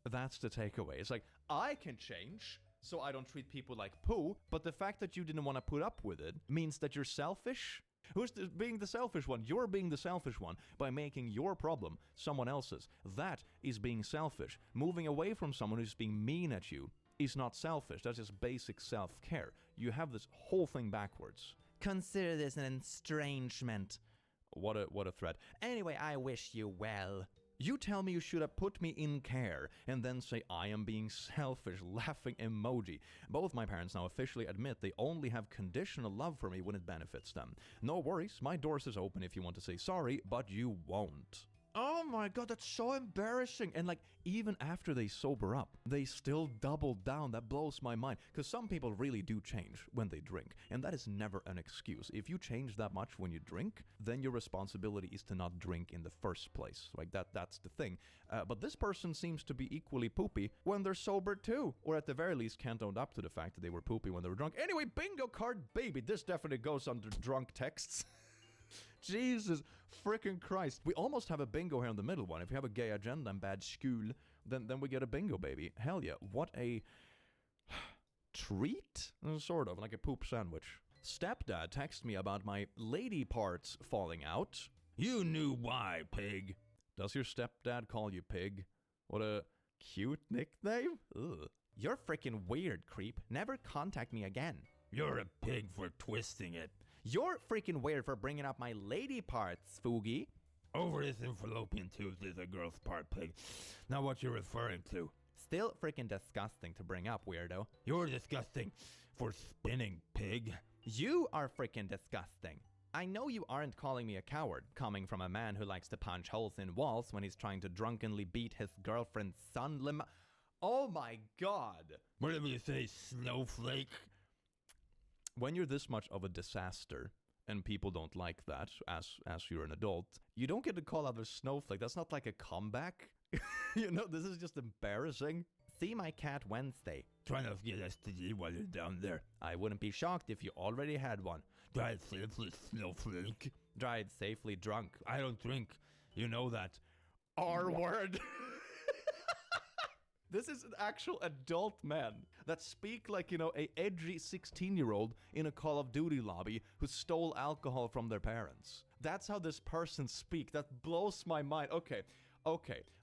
That's the takeaway. It's like, I can change, so I don't treat people like poo, but the fact that you didn't want to put up with it means that you're selfish? Who's being the selfish one? You're being the selfish one by making your problem someone else's. That is being selfish. Moving away from someone who's being mean at you is not selfish. That's just basic self-care. You have this whole thing backwards. Consider this an estrangement. What a threat. Anyway, I wish you well. You tell me you should have put me in care and then say I am being selfish, laughing emoji. Both my parents now officially admit they only have conditional love for me when it benefits them. No worries, my doors is open if you want to say sorry, but you won't. Oh my god, that's so embarrassing. And like, even after they sober up, they still double down. That blows my mind. Because some people really do change when they drink. And that is never an excuse. If you change that much when you drink, then your responsibility is to not drink in the first place. Like, that's the thing. But this person seems to be equally poopy when they're sober too. Or at the very least can't own up to the fact that they were poopy when they were drunk. Anyway, bingo card baby. This definitely goes under drunk texts. Jesus freaking Christ. We almost have a bingo here in the middle one. If you have a gay agenda and bad school, then we get a bingo, baby. Hell yeah. What a treat? Sort of, like a poop sandwich. Stepdad texted me about my lady parts falling out. You knew why, pig. Does your stepdad call you pig? What a cute nickname. Ugh. You're freaking weird, creep. Never contact me again. You're a pig for twisting it. You're freaking weird for bringing up my lady parts, Foogie. Over this fallopian tube is a girl's part, pig. Now what you're referring to. Still freaking disgusting to bring up, weirdo. You're disgusting for spinning, pig. You are freaking disgusting. I know you aren't calling me a coward, coming from a man who likes to punch holes in walls when he's trying to drunkenly beat his girlfriend's son. Oh my god. Whatever you say, snowflake. When you're this much of a disaster, and people don't like that, as you're an adult, you don't get to call others snowflake. That's not like a comeback. You know, this is just embarrassing. See my cat Wednesday. Try not to get STD while you're down there. I wouldn't be shocked if you already had one. Drive safely, snowflake. Drive safely drunk. I don't drink. You know that. R-word. This is an actual adult man that speak like, you know, a edgy 16-year-old in a Call of Duty lobby who stole alcohol from their parents. That's how this person speak. That blows my mind. Okay,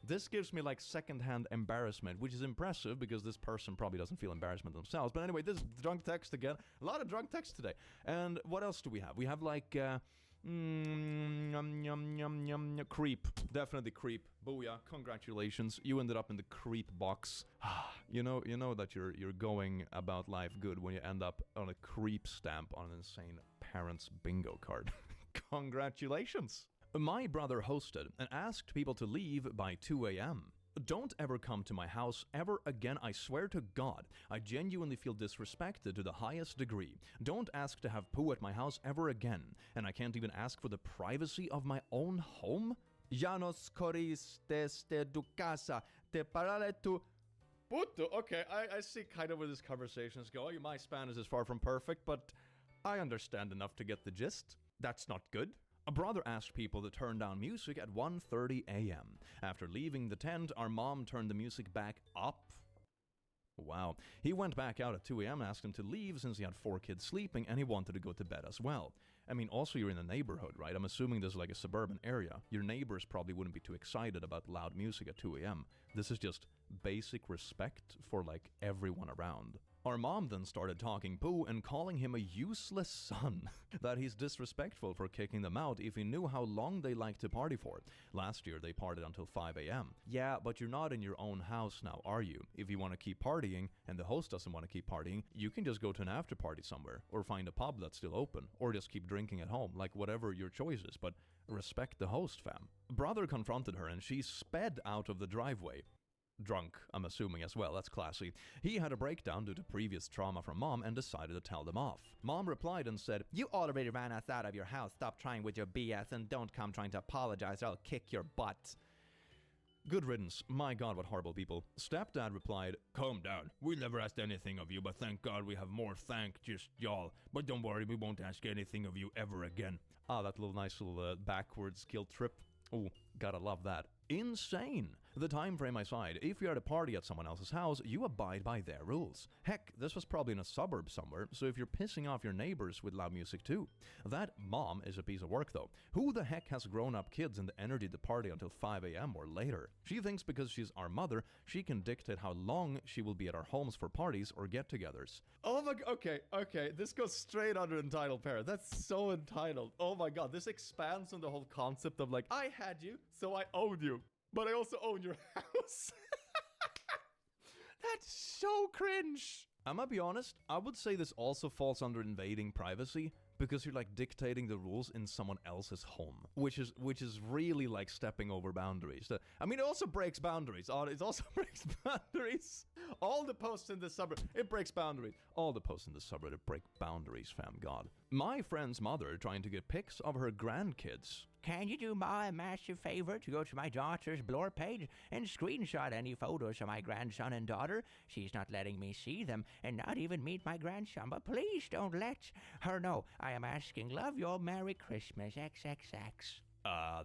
this gives me like secondhand embarrassment, which is impressive because this person probably doesn't feel embarrassment themselves. But anyway, this is drunk text again. A lot of drunk text today. And what else do we have? We have like... creep. Definitely creep. Booyah. Congratulations. You ended up in the creep box. You know that you're going about life good when you end up on a creep stamp on an insane parents bingo card. Congratulations. My brother hosted and asked people to leave by 2 a.m. Don't ever come to my house ever again, I swear to God. I genuinely feel disrespected to the highest degree. Don't ask to have poo at my house ever again. And I can't even ask for the privacy of my own home? Ya nos corristes de tu casa, te parale tu... Puto. Okay, I see kind of where this conversation is going. My Spanish is far from perfect, but I understand enough to get the gist. That's not good. A brother asked people to turn down music at 1:30 a.m. After leaving the tent, our mom turned the music back up. Wow. He went back out at 2 a.m. and asked him to leave since he had 4 kids sleeping and he wanted to go to bed as well. I mean, also you're in a neighborhood, right? I'm assuming this is like a suburban area. Your neighbors probably wouldn't be too excited about loud music at 2 a.m. This is just basic respect for like everyone around. Our mom then started talking poo and calling him a useless son. That he's disrespectful for kicking them out if he knew how long they like to party for. Last year they partied until 5 a.m. Yeah, but you're not in your own house now, are you? If you want to keep partying and the host doesn't want to keep partying, you can just go to an after party somewhere or find a pub that's still open or just keep drinking at home, like whatever your choice is, but respect the host, fam. Brother confronted her and she sped out of the driveway. Drunk, I'm assuming as well, that's classy. He had a breakdown due to previous trauma from mom and decided to tell them off. Mom replied and said, "You already ran us out of your house, stop trying with your BS and don't come trying to apologize or I'll kick your butt." Good riddance. My god, what horrible people. Stepdad replied, Calm down. We never asked anything of you, but thank God we have more thank just y'all. But don't worry, we won't ask anything of you ever again. that little nice little backwards guilt trip. Oh, gotta love that. Insane. The time frame aside, if you're at a party at someone else's house, you abide by their rules. Heck, this was probably in a suburb somewhere, so if you're pissing off your neighbors with loud music too. That mom is a piece of work though. Who the heck has grown-up kids in the energy to party until 5 a.m. or later? She thinks because she's our mother, she can dictate how long she will be at our homes for parties or get-togethers. Oh my god, okay, this goes straight under entitled parent. That's so entitled. Oh my god, this expands on the whole concept of like, I had you, so I own you. But I also own your house. That's so cringe. I'm gonna be honest, I would say this also falls under invading privacy because you're like dictating the rules in someone else's home, which is really like stepping over boundaries. I mean, it also breaks boundaries. It also breaks boundaries. All the posts in the subreddit, it breaks boundaries. All the posts in the subreddit break boundaries, fam god. My friend's mother trying to get pics of her grandkids. Can you do me a massive favor to go to my daughter's Blur page and screenshot any photos of my grandson and daughter? She's not letting me see them and not even meet my grandson, but please don't let her know. I am asking, love you, Merry Christmas, XXX.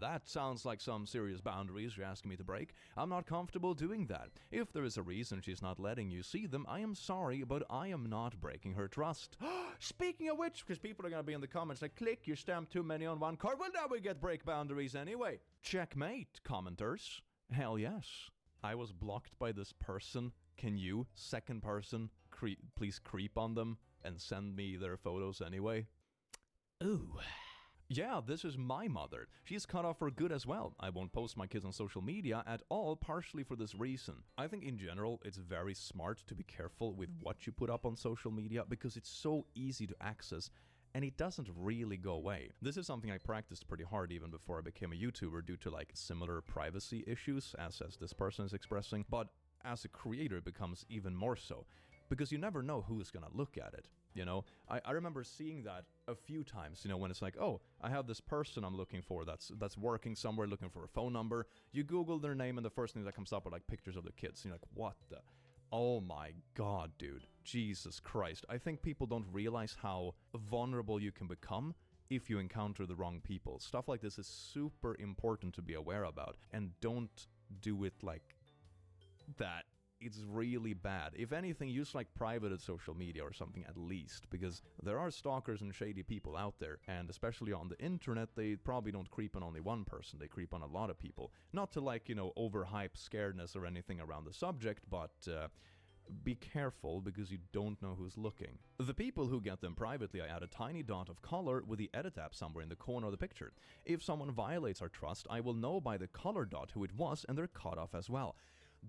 That sounds like some serious boundaries you're asking me to break. I'm not comfortable doing that. If there is a reason she's not letting you see them, I am sorry, but I am not breaking her trust. Speaking of which, because people are going to be in the comments like, click, you stamped too many on one card. Well, now we get break boundaries anyway. Checkmate, commenters. Hell yes. I was blocked by this person. Can you, second person, please creep on them and send me their photos anyway? Ooh. Yeah, this is my mother. She's cut off for good as well. I won't post my kids on social media at all, partially for this reason. I think in general, it's very smart to be careful with what you put up on social media because it's so easy to access and it doesn't really go away. This is something I practiced pretty hard even before I became a YouTuber due to like similar privacy issues as this person is expressing, but as a creator it becomes even more so. Because you never know who's gonna look at it, you know? I remember seeing that a few times, you know, when it's like, oh, I have this person I'm looking for that's working somewhere, looking for a phone number. You Google their name and the first thing that comes up are like pictures of the kids. And you're like, what the? Oh my god, dude. Jesus Christ. I think people don't realize how vulnerable you can become if you encounter the wrong people. Stuff like this is super important to be aware about. And don't do it like that. It's really bad. If anything, use like privated social media or something at least, because there are stalkers and shady people out there, and especially on the internet, they probably don't creep on only one person, they creep on a lot of people. Not to like, you know, overhype scaredness or anything around the subject, but be careful because you don't know who's looking. The people who get them privately, I add a tiny dot of color with the edit app somewhere in the corner of the picture. If someone violates our trust, I will know by the color dot who it was and they're cut off as well.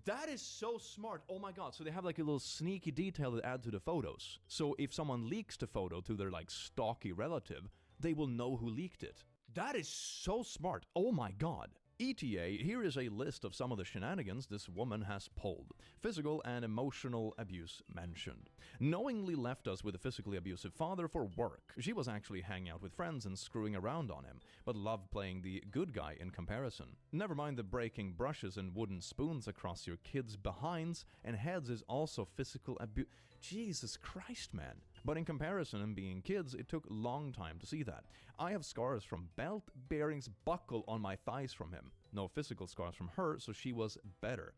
That is so smart. Oh my god. So they have like a little sneaky detail to add to the photos. So if someone leaks the photo to their like stalky relative, they will know who leaked it. That is so smart. Oh my god. ETA, here is a list of some of the shenanigans this woman has pulled. Physical and emotional abuse mentioned. Knowingly left us with a physically abusive father for work. She was actually hanging out with friends and screwing around on him, but loved playing the good guy in comparison. Never mind the breaking brushes and wooden spoons across your kids' behinds and heads is also physical abuse. Jesus Christ, man. But in comparison and being kids, it took a long time to see that. I have scars from belt bearings buckle on my thighs from him. No physical scars from her, so she was better.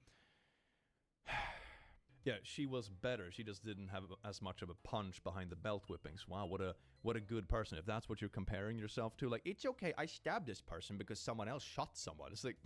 Yeah, she was better. She just didn't have as much of a punch behind the belt whippings. Wow, what a good person. If that's what you're comparing yourself to, like, it's okay, I stabbed this person because someone else shot someone. It's like,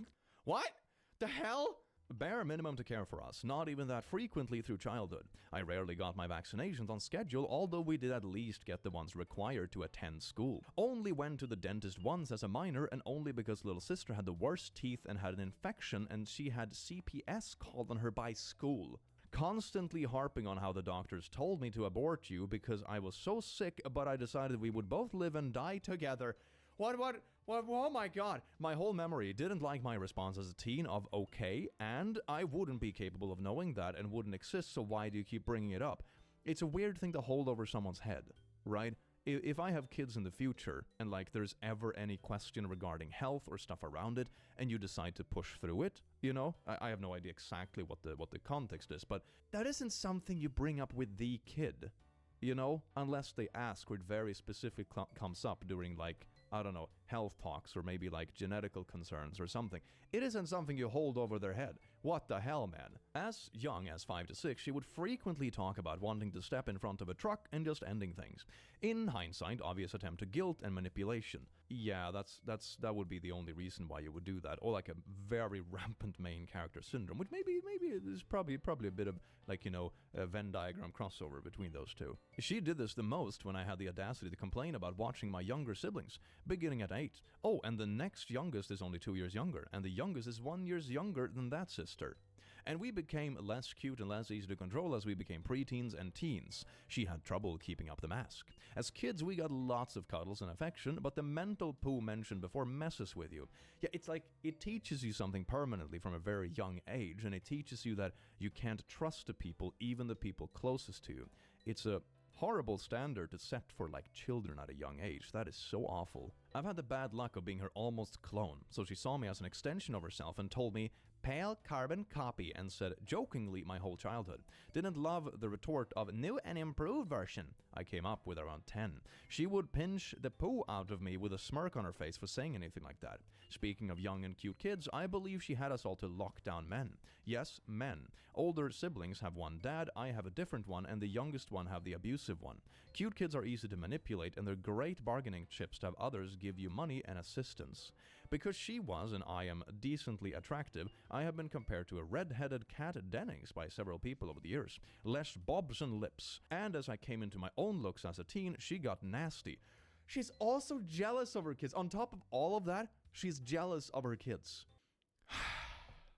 what? The hell? Bare minimum to care for us, not even that frequently through childhood. I rarely got my vaccinations on schedule, although we did at least get the ones required to attend school. Only went to the dentist once as a minor, and only because little sister had the worst teeth and had an infection and she had CPS called on her by school. Constantly harping on how the doctors told me to abort you because I was so sick, but I decided we would both live and die together. What, oh my god. My whole memory didn't like my response as a teen of okay, and I wouldn't be capable of knowing that and wouldn't exist, so why do you keep bringing it up? It's a weird thing to hold over someone's head, right? if I have kids in the future and like there's ever any question regarding health or stuff around it and you decide to push through it, you know, I have no idea exactly what the context is, but that isn't something you bring up with the kid, you know, unless they ask or it very specific comes up during like, I don't know, health talks or maybe like genetical concerns or something. It isn't something you hold over their head. What the hell, man? As young as 5 to 6, she would frequently talk about wanting to step in front of a truck and just ending things. In hindsight, obvious attempt to guilt and manipulation. Yeah, that would be the only reason why you would do that. Or like a very rampant main character syndrome, which maybe is probably a bit of like, you know, a Venn diagram crossover between those two. She did this the most when I had the audacity to complain about watching my younger siblings, beginning at 8. Oh, and the next youngest is only 2 years younger, and the youngest is 1 year younger than that sister. And we became less cute and less easy to control as we became preteens and teens. She had trouble keeping up the mask. As kids, we got lots of cuddles and affection, but the mental poo mentioned before messes with you. Yeah, it's like it teaches you something permanently from a very young age, and it teaches you that you can't trust the people, even the people closest to you. It's a horrible standard to set for like children at a young age. That is so awful. I've had the bad luck of being her almost clone, so she saw me as an extension of herself and told me, "Pale carbon copy," and said jokingly my whole childhood. Didn't love the retort of "new and improved version" I came up with around 10. She would pinch the poo out of me with a smirk on her face for saying anything like that. Speaking of young and cute kids, I believe she had us all to lock down men. Yes, men. Older siblings have one dad, I have a different one, and the youngest one have the abusive one. Cute kids are easy to manipulate, and they're great bargaining chips to have others give you money and assistance. Because she was, and I am, decently attractive, I have been compared to a red-headed Kat Dennings by several people over the years. Less bobs and lips. And as I came into my own looks as a teen, she got nasty. She's also jealous of her kids. On top of all of that, she's jealous of her kids.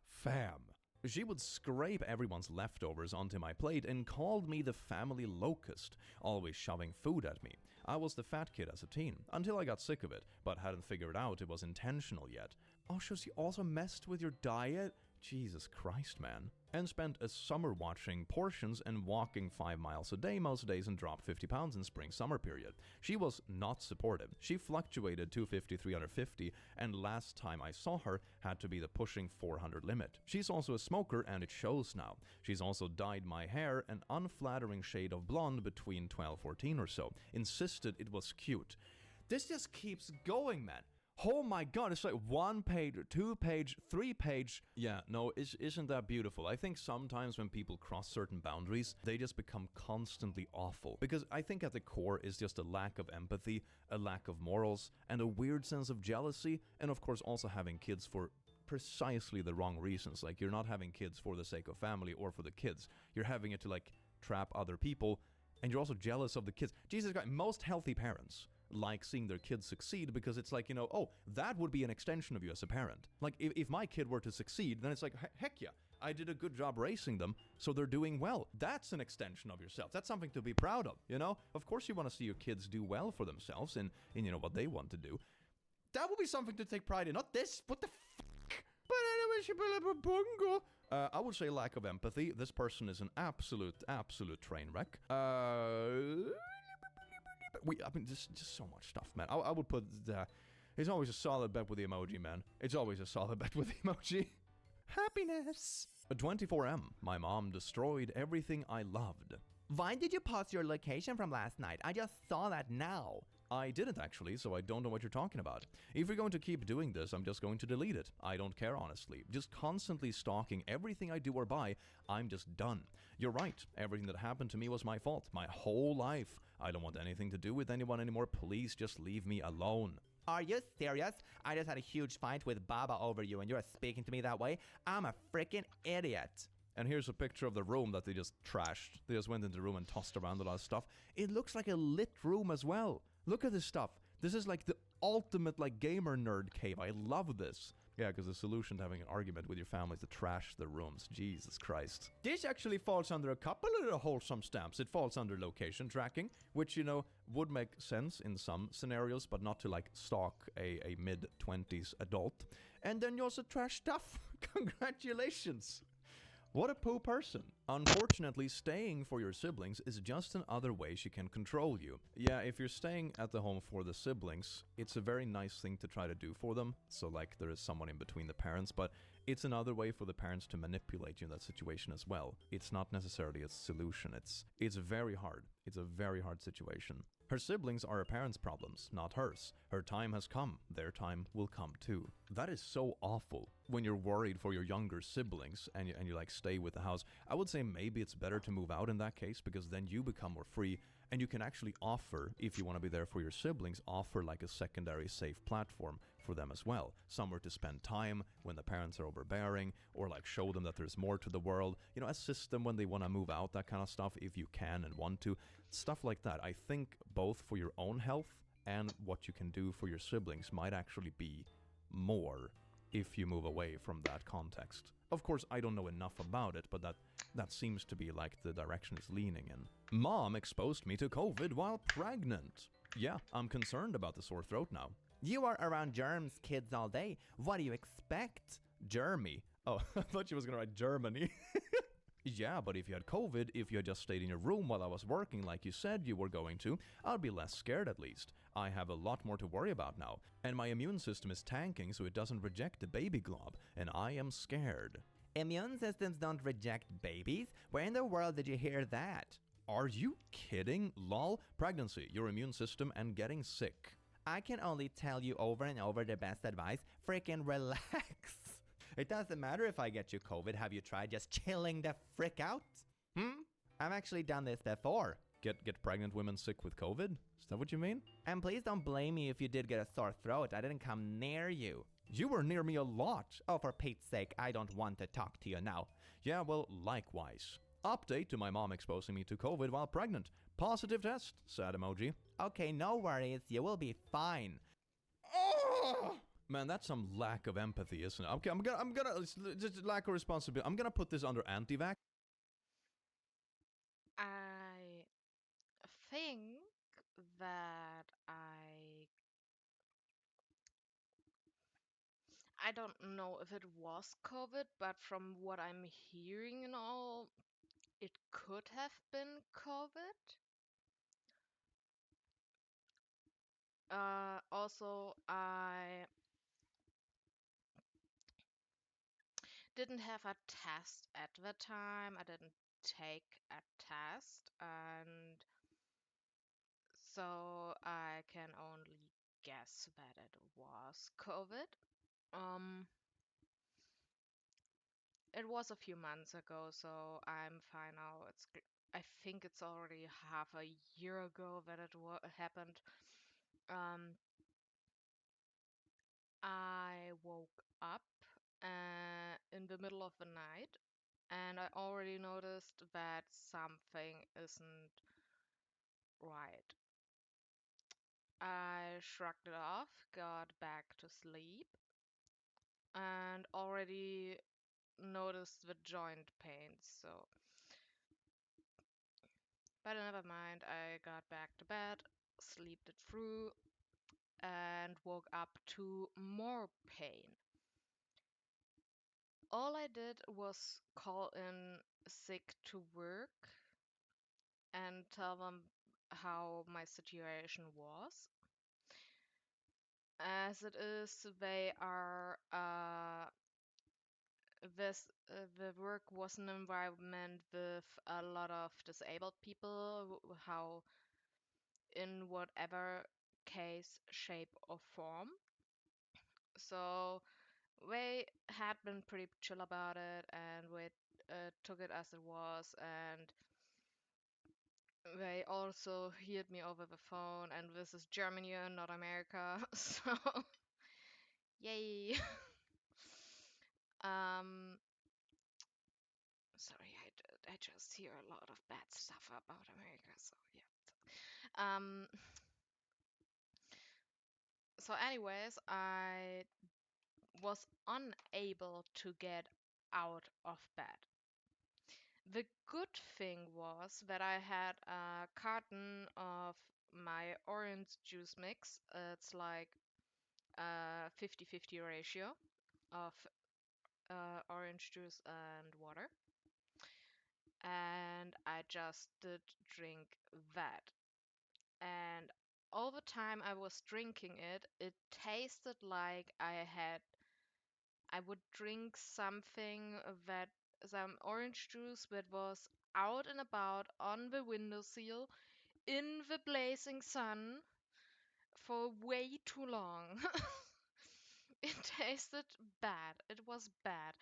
Fam. She would scrape everyone's leftovers onto my plate and called me the family locust, always shoving food at me. I was the fat kid as a teen, until I got sick of it, but hadn't figured out it was intentional yet. Oh, so she also messed with your diet? Jesus Christ, man. And spent a summer watching Portions and walking 5 miles a day most days and dropped 50 pounds in spring-summer period. She was not supportive. She fluctuated 250, 350, and last time I saw her had to be the pushing 400 limit. She's also a smoker and it shows now. She's also dyed my hair an unflattering shade of blonde between 12, 14 or so. Insisted it was cute. This just keeps going, man. Oh my god, it's like 1 page, 2 page, 3 page. Yeah, no, isn't that beautiful? I think sometimes when people cross certain boundaries, they just become constantly awful. Because I think at the core is just a lack of empathy, a lack of morals, and a weird sense of jealousy, and of course also having kids for precisely the wrong reasons. Like, you're not having kids for the sake of family or for the kids. You're having it to, like, trap other people, and you're also jealous of the kids. Jesus Christ, most healthy parents like seeing their kids succeed because it's like, you know, oh, that would be an extension of you as a parent. Like, if my kid were to succeed, then it's like, heck yeah, I did a good job raising them, so they're doing well. That's an extension of yourself. That's something to be proud of, you know? Of course you want to see your kids do well for themselves in you know, what they want to do. That would be something to take pride in, not this. What the fuck? But anyway, she built up a bungo. I would say lack of empathy. This person is an absolute train wreck. I mean, just so much stuff, man. I would put, it's always a solid bet with the emoji, man. It's always a solid bet with the emoji. Happiness. 24M. My mom destroyed everything I loved. Why did you post your location from last night? I just saw that now. I didn't actually, so I don't know what you're talking about. If you're going to keep doing this, I'm just going to delete it. I don't care, honestly. Just constantly stalking everything I do or buy, I'm just done. You're right. Everything that happened to me was my fault. My whole life. I don't want anything to do with anyone anymore. Please just leave me alone. Are you serious? I just had a huge fight with Baba over you and you're speaking to me that way? I'm a freaking idiot. And here's a picture of the room that they just trashed. They just went into the room and tossed around a lot of stuff. It looks like a lit room as well. Look at this stuff. This is like the ultimate like gamer nerd cave. I love this. Yeah, because the solution to having an argument with your family is to trash the rooms. Jesus Christ. This actually falls under a couple of the wholesome stamps. It falls under location tracking, which, you know, would make sense in some scenarios, but not to like stalk a mid-20s adult. And then you also trash stuff. Congratulations. What a poo person. Unfortunately, staying for your siblings is just another way she can control you. Yeah, if you're staying at the home for the siblings, it's a very nice thing to try to do for them, so like there is someone in between the parents, but it's another way for the parents to manipulate you in that situation as well. It's not necessarily a solution. It's very hard. It's a very hard situation. Her siblings are her parents' problems, not hers. Her time has come. Their time will come too. That is so awful. When you're worried for your younger siblings and you like stay with the house, I would say maybe it's better to move out in that case, because then you become more free and you can actually offer, if you want to be there for your siblings, offer like a secondary safe platform for them as well. Somewhere to spend time when the parents are overbearing, or like show them that there's more to the world. You know, assist them when they want to move out, that kind of stuff, if you can and want to. Stuff like that. I think both for your own health and what you can do for your siblings might actually be more if you move away from that context. Of course, I don't know enough about it, but that seems to be like the direction it's leaning in. Mom exposed me to COVID while pregnant. Yeah, I'm concerned about the sore throat now. You are around germs kids all day. What do you expect? Jeremy. Oh, I thought she was gonna write Germany. Yeah, but if you had COVID, if you had just stayed in your room while I was working like you said you were going to, I'd be less scared at least. I have a lot more to worry about now. And my immune system is tanking so it doesn't reject the baby glob, and I am scared. Immune systems don't reject babies. Where in the world did you hear that? Are you kidding? Lol, pregnancy, your immune system, and getting sick. I can only tell you over and over the best advice. Freaking relax. It doesn't matter if I get you COVID. Have you tried just chilling the frick out? I've actually done this before. Get pregnant women sick with COVID? Is that what you mean? And please don't blame me if you did get a sore throat. I didn't come near you. You were near me a lot. Oh, for Pete's sake, I don't want to talk to you now. Yeah, well, likewise. Update to my mom exposing me to COVID while pregnant. Positive test. Sad emoji. Okay, no worries. You will be fine. Man, that's some lack of empathy, isn't it? Okay, I'm gonna just lack of responsibility. I'm gonna put this under anti-vax. I think that I don't know if it was COVID, but from what I'm hearing and all, it could have been COVID. Also, I didn't have a test at the time. I didn't take a test, and so I can only guess that it was COVID. Um, it was a few months ago, so I'm fine now. I think it's already half a year ago that it happened. Um, I woke up in the middle of the night, and I already noticed that something isn't right. I shrugged it off, got back to sleep, and already noticed the joint pains. So, but never mind. I got back to bed, slept it through, and woke up to more pain. All I did was call in sick to work and tell them how my situation was. As it is, they are the work was an environment with a lot of disabled people, how in whatever case, shape, or form. So they had been pretty chill about it, and we took it as it was, and they also heard me over the phone, and this is Germany and not America, so yay. um, sorry, I just hear a lot of bad stuff about America, so yeah. Um, so anyways, I was unable to get out of bed. The good thing was that I had a carton of my orange juice mix. It's like a 50-50 ratio of orange juice and water. and I just did drink that. And all the time I was drinking it, it tasted like I would drink something that some orange juice that was out and about on the windowsill in the blazing sun for way too long. It tasted bad. It was bad.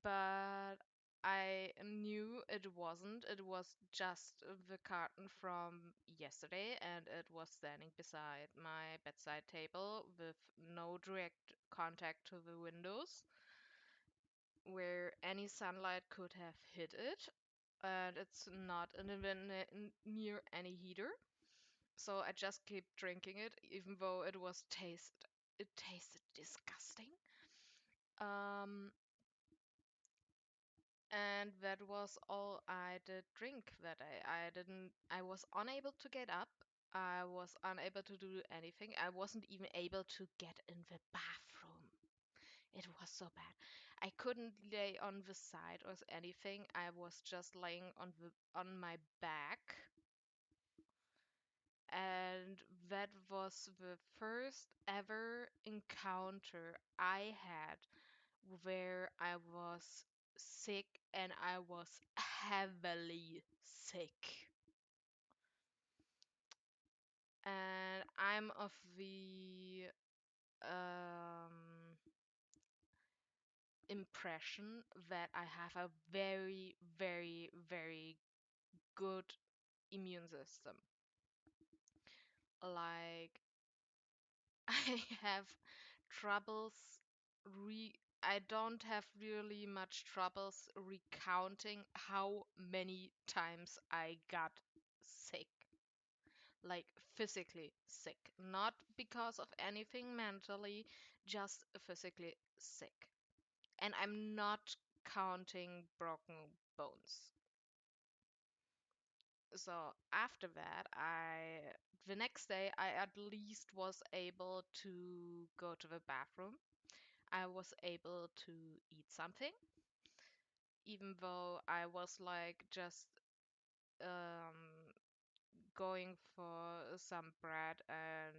But I knew it wasn't. It was just the carton from yesterday, and it was standing beside my bedside table with no direct contact to the windows, where any sunlight could have hit it, and it's not near any heater. So I just keep drinking it, even though it tasted disgusting. Um, and that was all I did drink that day. I was unable to get up. I was unable to do anything. I wasn't even able to get in the bathroom. It was so bad. I couldn't lay on the side or anything. I was just laying on my back. And that was the first ever encounter I had where I was sick, and I was heavily sick. And I'm of the um, impression that I have a very, very, very good immune system. Like, I have troubles I don't have really much troubles recounting how many times I got sick, like physically sick, not because of anything mentally, just physically sick. And I'm not counting broken bones. So after that, the next day, I at least was able to go to the bathroom. I was able to eat something, even though I was like just um, going for some bread and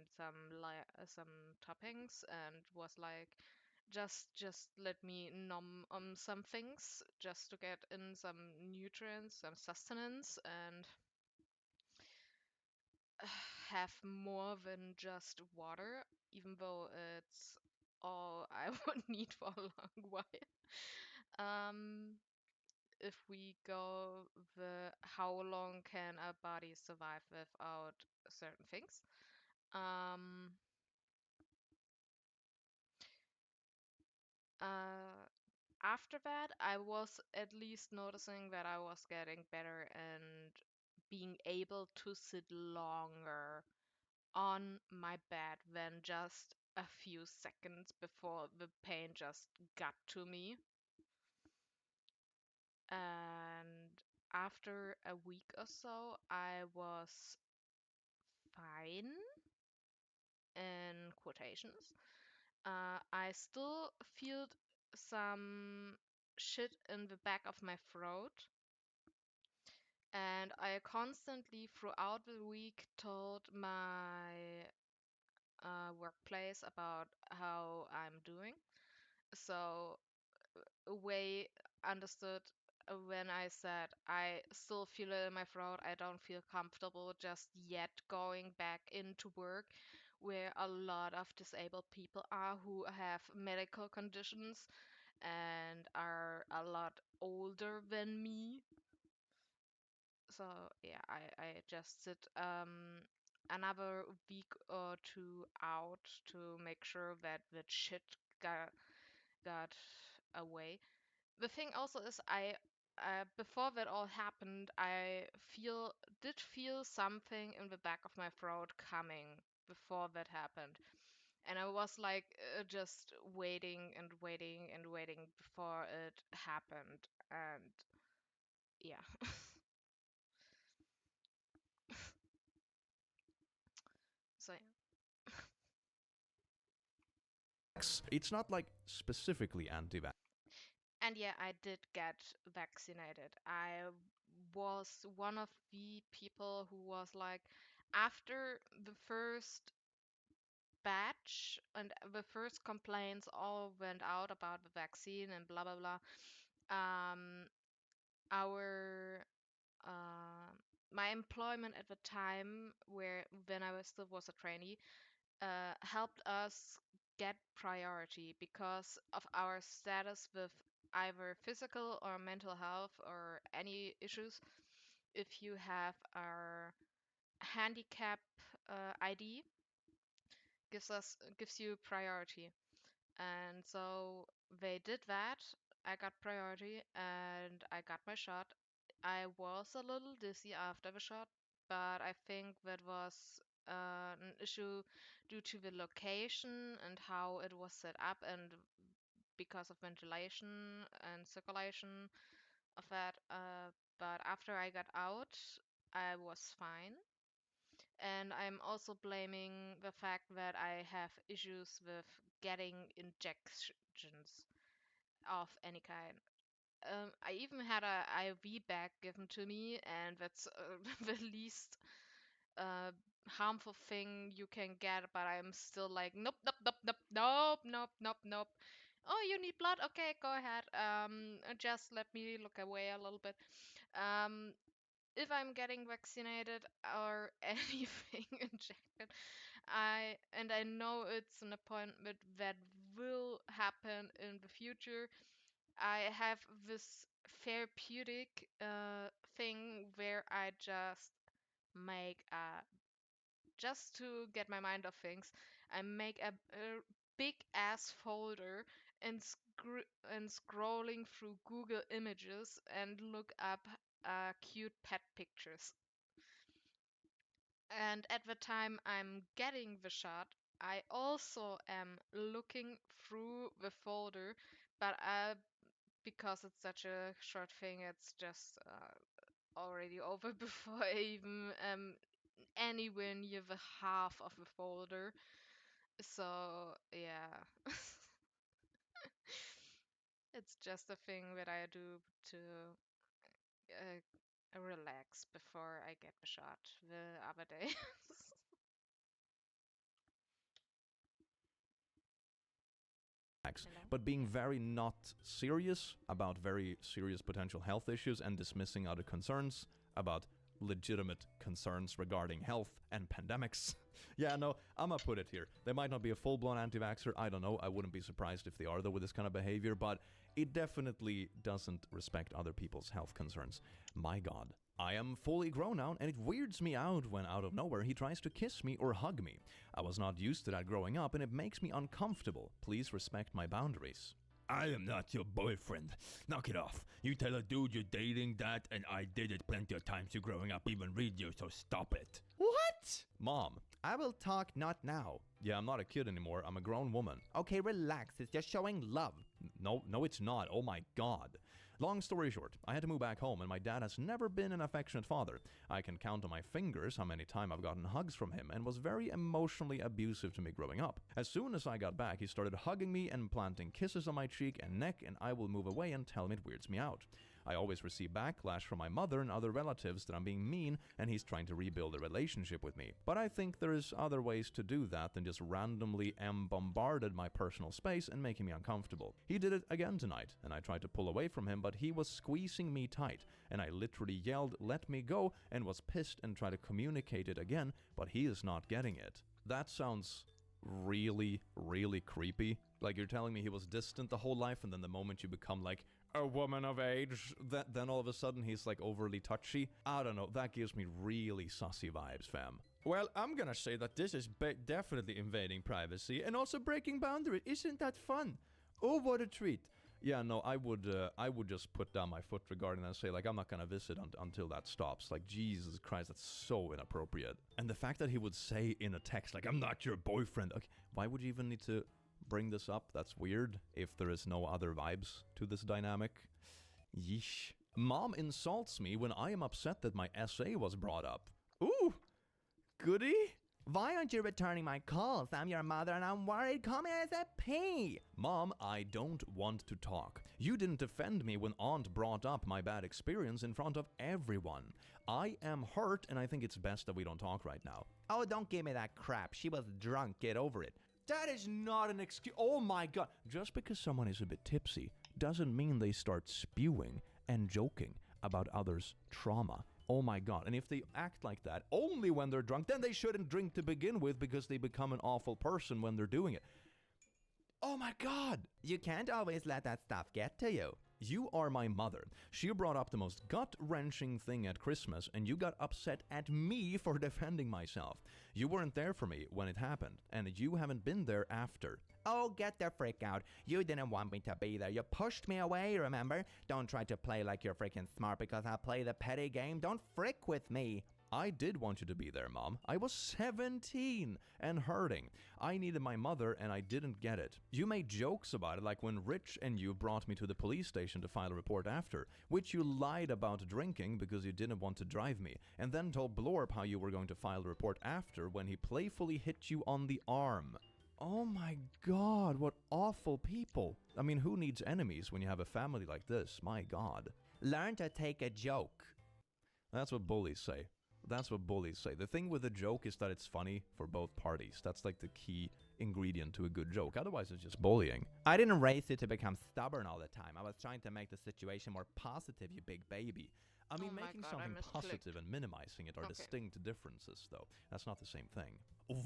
some toppings, and was like, just let me nom on some things just to get in some nutrients, some sustenance, and have more than just water, even though it's all I would need for a long while. Um, if we go the how long can a body survive without certain things? Um, uh, After that, I was at least noticing that I was getting better and being able to sit longer on my bed than just a few seconds before the pain just got to me. And after a week or so, I was fine in quotations. I still feel some shit in the back of my throat. And I constantly, throughout the week, told my workplace about how I'm doing. So Wei understood when I said I still feel it in my throat. I don't feel comfortable just yet going back into work where a lot of disabled people are who have medical conditions and are a lot older than me. So yeah, I just sit another week or two out to make sure that the shit got away. The thing also is before that all happened, I feel something in the back of my throat coming before that happened. And I was like just waiting and waiting and waiting before it happened. And yeah. So yeah. It's not like specifically anti-vax. And yeah, I did get vaccinated. I was one of the people who was like, after the first batch and the first complaints all went out about the vaccine and blah blah blah, our my employment at the time, where when I was still was a trainee, helped us get priority because of our status with either physical or mental health or any issues. If you have our handicap ID, gives you priority. And so they did that. I got priority and I got my shot. I was a little dizzy after the shot, but I think that was an issue due to the location and how it was set up, and because of ventilation and circulation of that. But after I got out, I was fine. And I'm also blaming the fact that I have issues with getting injections of any kind. I even had a IV bag given to me, and that's the least uh, harmful thing you can get. But I'm still like, nope, nope, nope, nope, nope, nope, nope, nope. Oh, you need blood? Okay, go ahead. Just let me look away a little bit. Um, if I'm getting vaccinated or anything injected, I know it's an appointment that will happen in the future. I have this therapeutic thing where I just make a just to get my mind off things. I make a big ass folder and scrolling through Google Images and look up cute pet pictures. And at the time I'm getting the shot, I also am looking through the folder, but because it's such a short thing, it's just already over before I even anywhere near the half of the folder. So yeah, it's just a thing that I do to relax before I get the shot the other day. Hello? but being very not serious about very serious potential health issues and dismissing other concerns about legitimate concerns regarding health and pandemics. Yeah, no, I'm gonna put it here. They might not be a full-blown anti-vaxxer, I don't know, I wouldn't be surprised if they are though with this kind of behavior, but it definitely doesn't respect other people's health concerns. My god. I am fully grown now, and it weirds me out when out of nowhere he tries to kiss me or hug me. I was not used to that growing up, and it makes me uncomfortable. Please respect my boundaries. I am not your boyfriend. Knock it off. You tell a dude you're dating that, and I did it plenty of times you growing up, even read you, so stop it. What? Mom, I will talk not now. Yeah, I'm not a kid anymore. I'm a grown woman. Okay, relax. It's just showing love. No, it's not. Oh my god. Long story short, I had to move back home, and my dad has never been an affectionate father. I can count on my fingers how many times I've gotten hugs from him, and was very emotionally abusive to me growing up. As soon as I got back, he started hugging me and planting kisses on my cheek and neck, and I will move away and tell him it weirds me out. I always receive backlash from my mother and other relatives that I'm being mean, and he's trying to rebuild a relationship with me. But I think there is other ways to do that than just randomly bombarded my personal space and making me uncomfortable. He did it again tonight, and I tried to pull away from him, but he was squeezing me tight, and I literally yelled, "Let me go," and was pissed and tried to communicate it again, but he is not getting it. That sounds really, really creepy. Like you're telling me he was distant the whole life, and then the moment you become like a woman of age, then all of a sudden he's like overly touchy. I don't know, that gives me really sussy vibes, fam. Well, I'm gonna say that this is definitely invading privacy and also breaking boundaries. Isn't that fun? Oh, what a treat. Yeah, no, I would just put down my foot regarding that and say, like, I'm not gonna visit until that stops. Like, Jesus Christ, that's so inappropriate. And the fact that he would say in a text, like, I'm not your boyfriend. Okay, why would you even need to bring this up? That's weird, if there is no other vibes to this dynamic. Yeesh. Mom insults me when I am upset that my essay was brought up. Ooh, goody? Why aren't you returning my calls? I'm your mother and I'm worried. Call me ASAP. Mom, I don't want to talk. You didn't defend me when Aunt brought up my bad experience in front of everyone. I am hurt and I think it's best that we don't talk right now. Oh, don't give me that crap. She was drunk. Get over it. That is not an excuse. Oh my god. Just because someone is a bit tipsy doesn't mean they start spewing and joking about others' trauma. Oh my god. And if they act like that only when they're drunk, then they shouldn't drink to begin with because they become an awful person when they're doing it. Oh my god. You can't always let that stuff get to you. You are my mother. She brought up the most gut-wrenching thing at Christmas, and you got upset at me for defending myself. You weren't there for me when it happened, and you haven't been there after. Oh, get the frick out. You didn't want me to be there. You pushed me away, remember? Don't try to play like you're freaking smart because I play the petty game. Don't frick with me. I did want you to be there, Mom. I was 17 and hurting. I needed my mother and I didn't get it. You made jokes about it, like when Rich and you brought me to the police station to file a report after, which you lied about drinking because you didn't want to drive me, and then told Blorp how you were going to file a report after when he playfully hit you on the arm. Oh my god, what awful people. I mean, who needs enemies when you have a family like this? My god. Learn to take a joke. That's what bullies say. That's what bullies say. The thing with a joke is that it's funny for both parties. That's like the key ingredient to a good joke. Otherwise, it's just bullying. I didn't raise you to become stubborn all the time. I was trying to make the situation more positive, you big baby. I mean, Oh my making God, I something missed positive click. and minimizing it are Okay. distinct differences, though. That's not the same thing.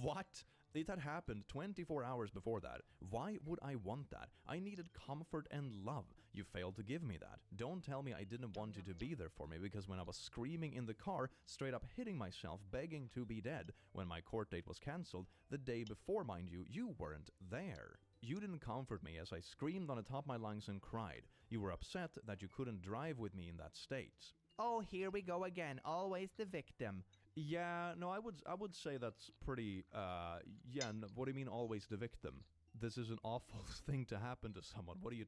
What? It had happened 24 hours before that. Why would I want that? I needed comfort and love. You failed to give me that. Don't tell me I didn't want you to be there for me, because when I was screaming in the car, straight up hitting myself, begging to be dead, when my court date was cancelled, the day before, mind you, you weren't there. You didn't comfort me as I screamed on the top of my lungs and cried. You were upset that you couldn't drive with me in that state. Oh, here we go again. Always the victim. Yeah, no, I would say that's pretty, what do you mean always the victim? This is an awful thing to happen to someone. What do you,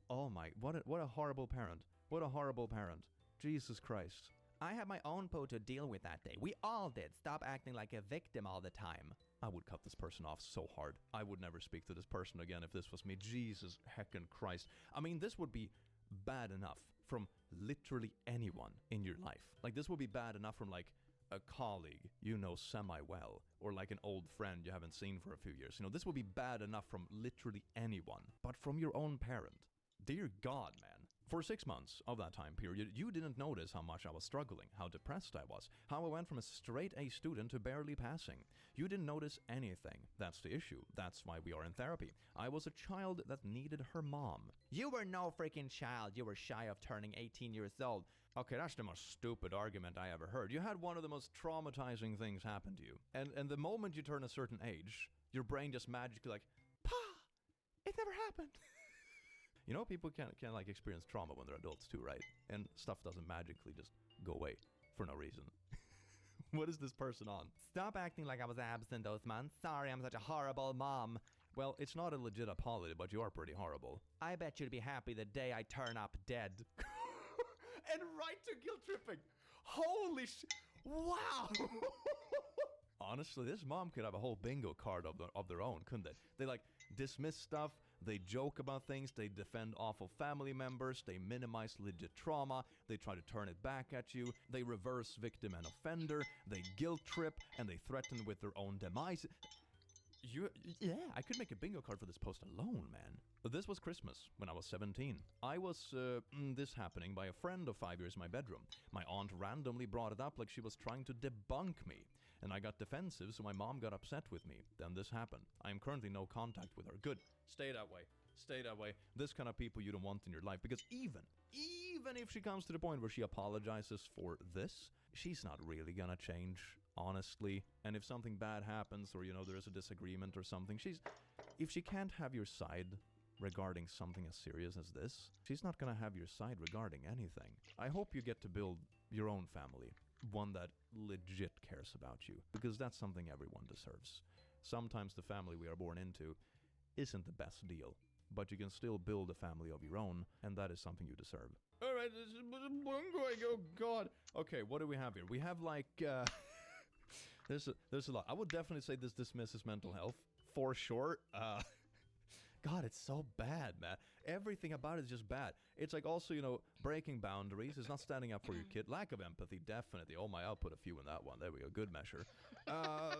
oh my, what a horrible parent. What a horrible parent. Jesus Christ. I had my own poo to deal with that day. We all did. Stop acting like a victim all the time. I would cut this person off so hard. I would never speak to this person again if this was me. Jesus heckin' Christ. I mean, this would be bad enough from literally anyone in your life. Like, this would be bad enough from, like, a colleague you know semi-well, or like an old friend you haven't seen for a few years. You know, this would be bad enough from literally anyone. But from your own parent. Dear God, man. For 6 months of that time period, you didn't notice how much I was struggling, how depressed I was, how I went from a straight A student to barely passing. You didn't notice anything. That's the issue. That's why we are in therapy. I was a child that needed her mom. You were no freaking child. You were shy of turning 18 years old. Okay, that's the most stupid argument I ever heard. You had one of the most traumatizing things happen to you. And the moment you turn a certain age, your brain just magically like, Pa! It never happened. You know, people can like experience trauma when they're adults too, right? And stuff doesn't magically just go away for no reason. What is this person on? Stop acting like I was absent those months. Sorry, I'm such a horrible mom. Well, it's not a legit apology, but you are pretty horrible. I bet you'd be happy the day I turn up dead. And right to guilt tripping. Holy wow. Honestly, this mom could have a whole bingo card of their own, couldn't they? They like dismiss stuff, they joke about things, they defend awful family members, they minimize legit trauma, they try to turn it back at you, they reverse victim and offender, they guilt trip, and they threaten with their own demise. Yeah, I could make a bingo card for this post alone, man. But this was Christmas, when I was 17. I was, this happening by a friend of 5 years in my bedroom. My aunt randomly brought it up like she was trying to debunk me. And I got defensive, so my mom got upset with me. Then this happened. I am currently no contact with her. Good. Stay that way. Stay that way. This kind of people you don't want in your life. Because even if she comes to the point where she apologizes for this, she's not really gonna change, honestly. And if something bad happens, or, you know, there is a disagreement or something, if she can't have your side regarding something as serious as this, she's not gonna have your side regarding anything. I hope you get to build your own family. One that legit cares about you, because that's something everyone deserves. Sometimes the family we are born into isn't the best deal, but you can still build a family of your own, and that is something you deserve. All right, this is oh God. Okay, what do we have here? We have like There's a lot. I would definitely say this dismisses mental health for sure. God, it's so bad, man. Everything about it is just bad. It's like also, breaking boundaries is not standing up for your kid. Lack of empathy, definitely. Oh my, I'll put a few in that one. There we go. Good measure. I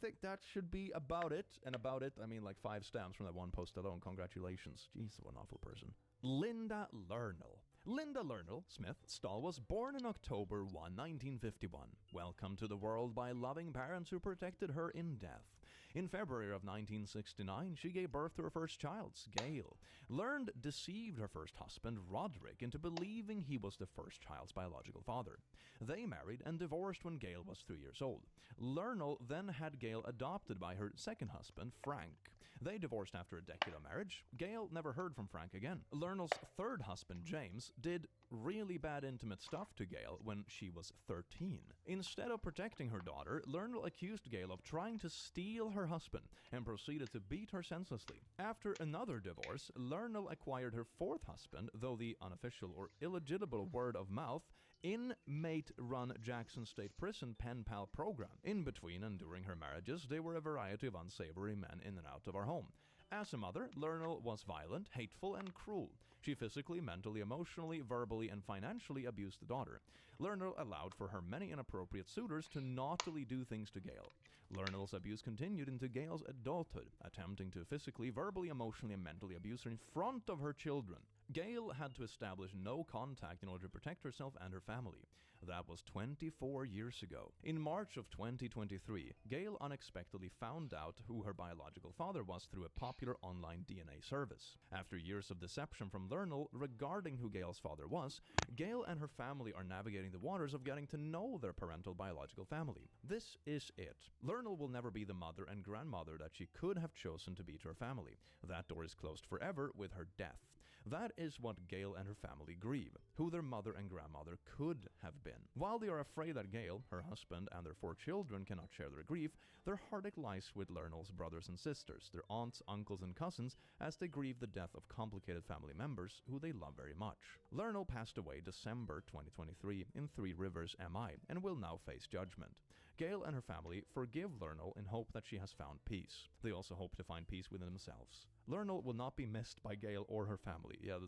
think that should be about it. And about it, I mean like 5 stamps from that one post alone. Congratulations. Jeez, what an awful person. Linda Lernell. Linda Lernell Smith Stahl was born in October 1, 1951. Welcomed to the world by loving parents who protected her in death. In February of 1969, she gave birth to her first child, Gail. Learned deceived her first husband, Roderick, into believing he was the first child's biological father. They married and divorced when Gail was 3 years old. Lernell then had Gail adopted by her second husband, Frank. They divorced after a decade of marriage. Gail never heard from Frank again. Lernell's third husband, James, did really bad intimate stuff to Gail when she was 13. Instead of protecting her daughter, Lernell accused Gail of trying to steal her husband and proceeded to beat her senselessly. After another divorce, Lernell acquired her fourth husband, though the unofficial or illegitimate word of mouth, inmate-run Jackson State Prison pen pal program. In between and during her marriages, there were a variety of unsavory men in and out of our home. As a mother, Lernell was violent, hateful, and cruel. She physically, mentally, emotionally, verbally, and financially abused the daughter. Lernell allowed for her many inappropriate suitors to naughtily do things to Gail. Lernell's abuse continued into Gail's adulthood, attempting to physically, verbally, emotionally, and mentally abuse her in front of her children. Gail had to establish no contact in order to protect herself and her family. That was 24 years ago. In March of 2023, Gail unexpectedly found out who her biological father was through a popular online DNA service. After years of deception from Lernell regarding who Gail's father was, Gail and her family are navigating the waters of getting to know their parental biological family. This is it. Lernell will never be the mother and grandmother that she could have chosen to be to her family. That door is closed forever with her death. That is what Gail and her family grieve, who their mother and grandmother could have been. While they are afraid that Gail, her husband, and their 4 children cannot share their grief, their heartache lies with Lernell's brothers and sisters, their aunts, uncles, and cousins, as they grieve the death of complicated family members who they love very much. Lernell passed away December 2023 in 3 Rivers, MI, and will now face judgment. Gail and her family forgive Lernell in hope that she has found peace. They also hope to find peace within themselves. Lernell will not be missed by Gail or her family. Yeah,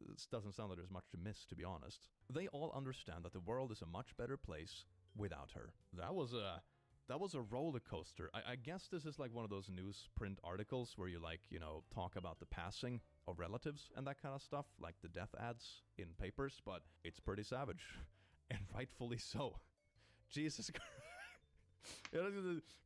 this doesn't sound like there's much to miss, to be honest. They all understand that the world is a much better place without her. That was a roller coaster. I guess this is like one of those newsprint articles where you talk about the passing of relatives and that kind of stuff, like the death ads in papers, but it's pretty savage. And rightfully so. Jesus Christ.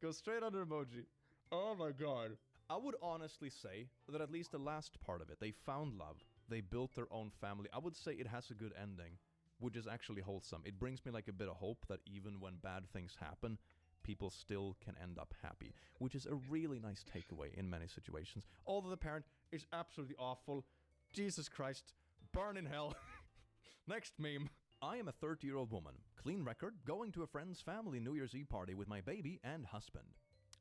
Go straight under emoji. Oh my God. I would honestly say that at least the last part of it, they found love. They built their own family. I would say it has a good ending, which is actually wholesome. It brings me like a bit of hope that even when bad things happen, people still can end up happy, which is a really nice takeaway in many situations. Although the parent is absolutely awful. Jesus Christ. Burn in hell. Next meme. I am a 30-year-old woman. Clean record, going to a friend's family New Year's Eve party with my baby and husband.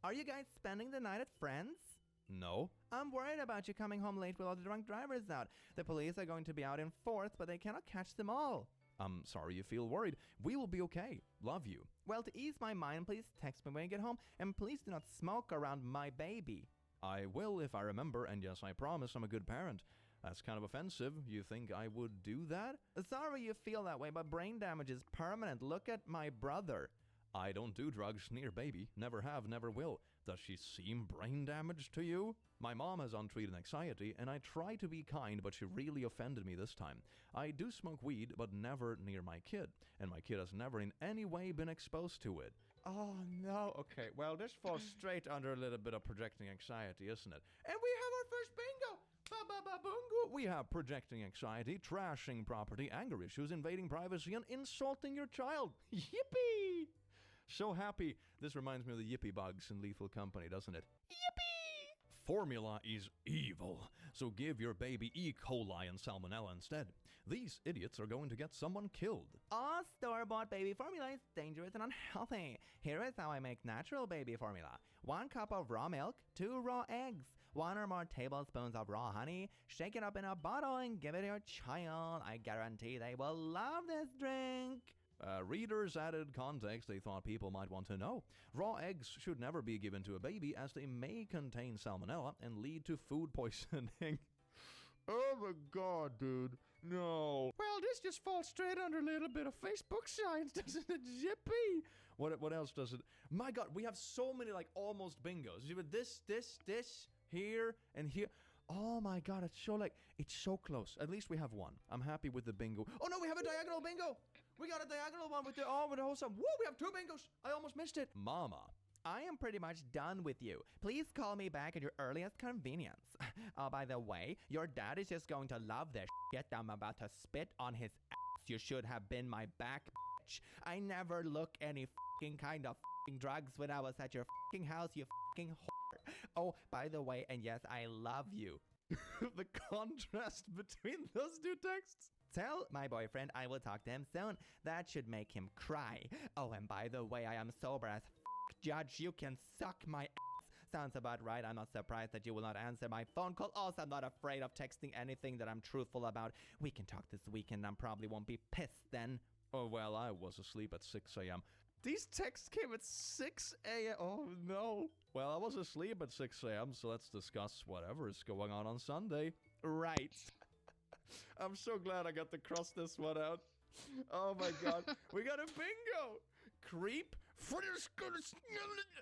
Are you guys spending the night at friends? No. I'm worried about you coming home late with all the drunk drivers out. The police are going to be out in force, but they cannot catch them all. I'm sorry you feel worried. We will be okay. Love you. Well, to ease my mind, please text me when you get home, and please do not smoke around my baby. I will if I remember, and yes, I promise I'm a good parent. That's kind of offensive. You think I would do that? Sorry you feel that way, but brain damage is permanent. Look at my brother. I don't do drugs near baby. Never have, never will. Does she seem brain damaged to you? My mom has untreated anxiety, and I try to be kind, but she really offended me this time. I do smoke weed, but never near my kid, and my kid has never in any way been exposed to it. Oh no, okay, well this falls straight under a little bit of projecting anxiety, isn't it? And we have our first bingo! Ba-ba-ba-bungo! We have projecting anxiety, trashing property, anger issues, invading privacy, and insulting your child. Yippee! So happy. This reminds me of the yippee bugs in Lethal Company, doesn't it? Yippee! Formula is evil, so give your baby E. coli and salmonella instead. These idiots are going to get someone killed. All store-bought baby formula is dangerous and unhealthy. Here is how I make natural baby formula. 1 cup of raw milk, 2 raw eggs, 1 or more tablespoons of raw honey. Shake it up in a bottle and give it to your child. I guarantee they will love this drink. Readers added context they thought people might want to know. Raw eggs should never be given to a baby as they may contain salmonella and lead to food poisoning. Oh my god, dude. No. Well, this just falls straight under a little bit of Facebook science, doesn't it, Zippy? What else does it? My god, we have so many like almost bingos. This, here, and here. Oh my god, it's so close. At least we have one. I'm happy with the bingo. Oh no, we have a diagonal bingo. We got a diagonal one with the whole sum. Whoa, we have 2 bingos. I almost missed it. Mama, I am pretty much done with you. Please call me back at your earliest convenience. Oh, by the way, your dad is just going to love this shit I'm about to spit on his ass. You should have been my back, bitch. I never look any fucking kind of fucking drugs when I was at your fucking house, you fucking whore. Oh, by the way, and yes, I love you. The contrast between those 2 texts. Tell my boyfriend I will talk to him soon. That should make him cry. Oh, and by the way, I am sober as Judge, you can suck my ass. Sounds about right. I'm not surprised that you will not answer my phone call. Also, I'm not afraid of texting anything that I'm truthful about. We can talk this weekend. I probably won't be pissed then. Oh, well, I was asleep at 6 a.m. These texts came at 6 a.m. Oh, no. Well, I was asleep at 6 a.m., so let's discuss whatever is going on Sunday. Right. I'm so glad I got to cross this one out. Oh, my God. We got a bingo. Creep,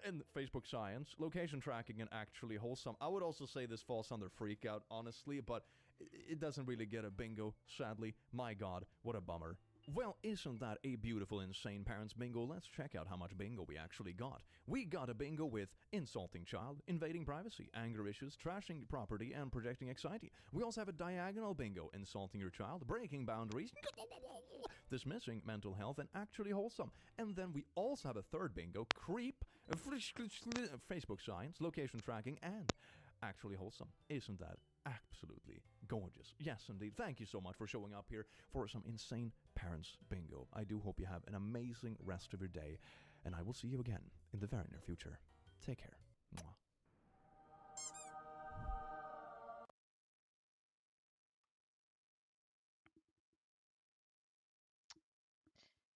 and Facebook science, location tracking, and actually wholesome. I would also say this falls under freak out, honestly, but it doesn't really get a bingo, sadly. My god, what a bummer. Well, isn't that a beautiful insane parents bingo? Let's check out how much bingo we actually got. We got a bingo with insulting child, invading privacy, anger issues, trashing property, and projecting anxiety. We also have a diagonal bingo, insulting your child, breaking boundaries, dismissing mental health, and actually wholesome. And then we also have a third bingo, creep, Facebook science, location tracking, and actually wholesome. Isn't that absolutely gorgeous? Yes, indeed. Thank you so much for showing up here for some insane parents bingo. I do hope you have an amazing rest of your day, and I will see you again in the very near future. Take care. Mwah.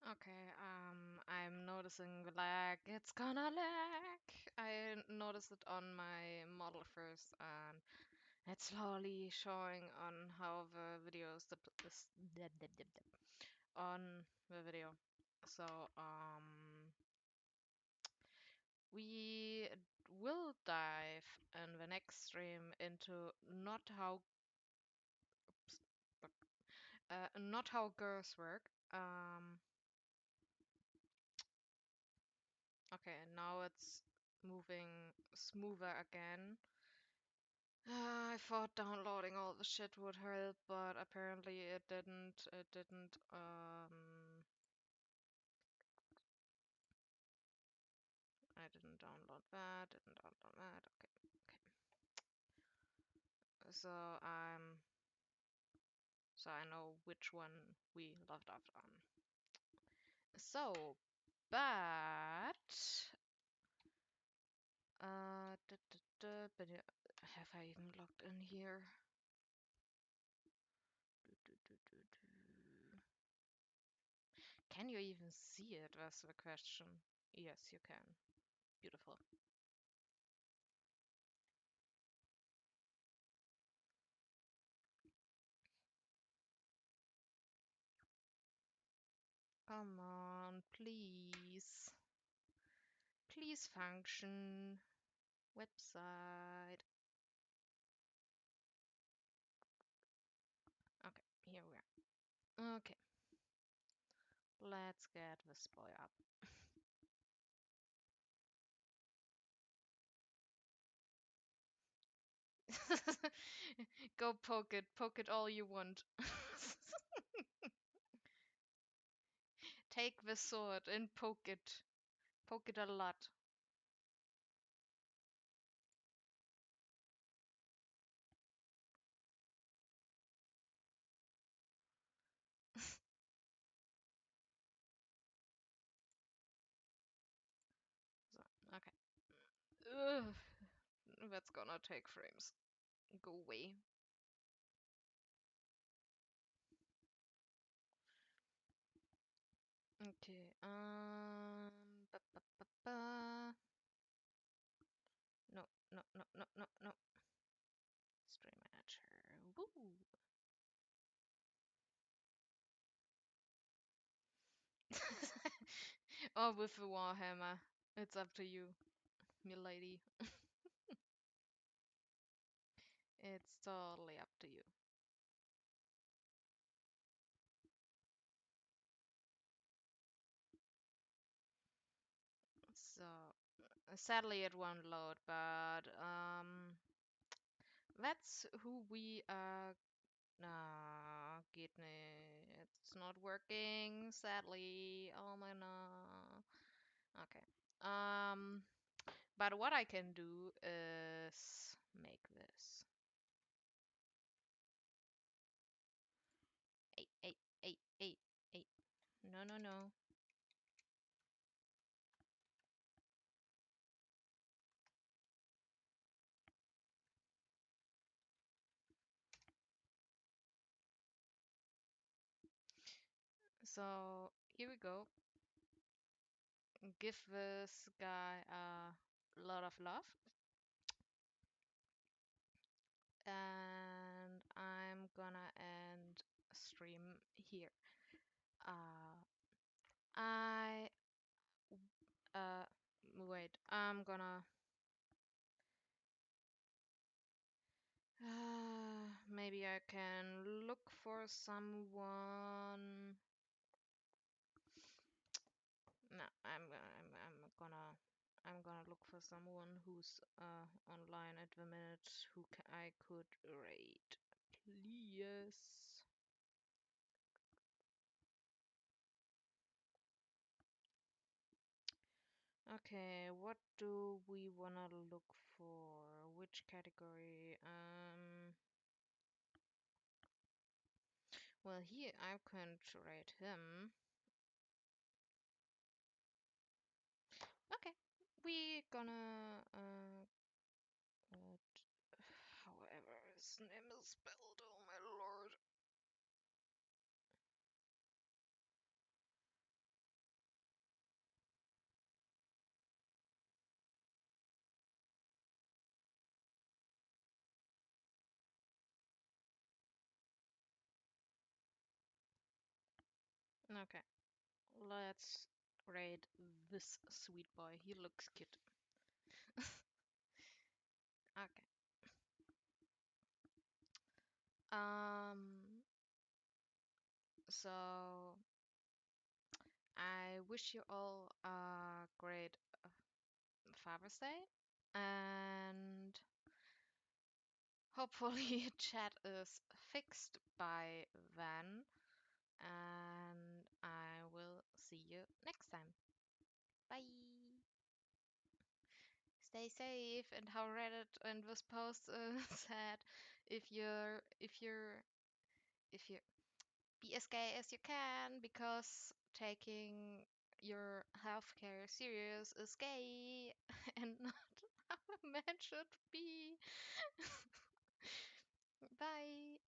Okay, I'm noticing the lag. It's gonna lag. I noticed it on my model first, and it's slowly showing on how the videos on the video. So, we will dive in the next stream into not how girls work. Okay, now it's moving smoother again. I thought downloading all the shit would help, but apparently it didn't. It didn't. I didn't download that. Didn't download that. Okay, okay. So so I know which one we left off on. So, but but have I even logged in here? Can you even see it? That's the question. Yes, you can. Beautiful. Come on, please. Please function. Website. Okay, here we are. Okay. Let's get this boy up. Go poke it all you want. Take the sword and poke it. Poke it a lot. So, okay. Ugh, that's gonna take frames. Go away. Okay. Ba. No, no, no, no, no, no. Stream manager. Woo. Oh, with the Warhammer. It's up to you, milady. It's totally up to you. So, sadly it won't load, but that's who we are. Nah, kidney. It's not working, sadly. Oh my no. Okay. Um, but what I can do is make this. Eight, eight, eight, eight, eight. No, no, no. So here we go. Give this guy a lot of love. And I'm gonna end stream here. Uh, I uh wait. I'm gonna maybe I can look for someone. No, I'm gonna look for someone who's online at the minute who I could rate. Please. Okay, what do we wanna look for? Which category? Well, here I can't rate him. Okay, we gonna however his name is spelled. Oh my lord. Okay, let's rate this sweet boy. He looks cute. Okay. Um. So I wish you all a great Father's Day, and hopefully chat is fixed by then, and I will see you next time. Bye. Stay safe, and how Reddit and this post said, if you're be as gay as you can, because taking your healthcare serious is gay and not how a man should be. Bye.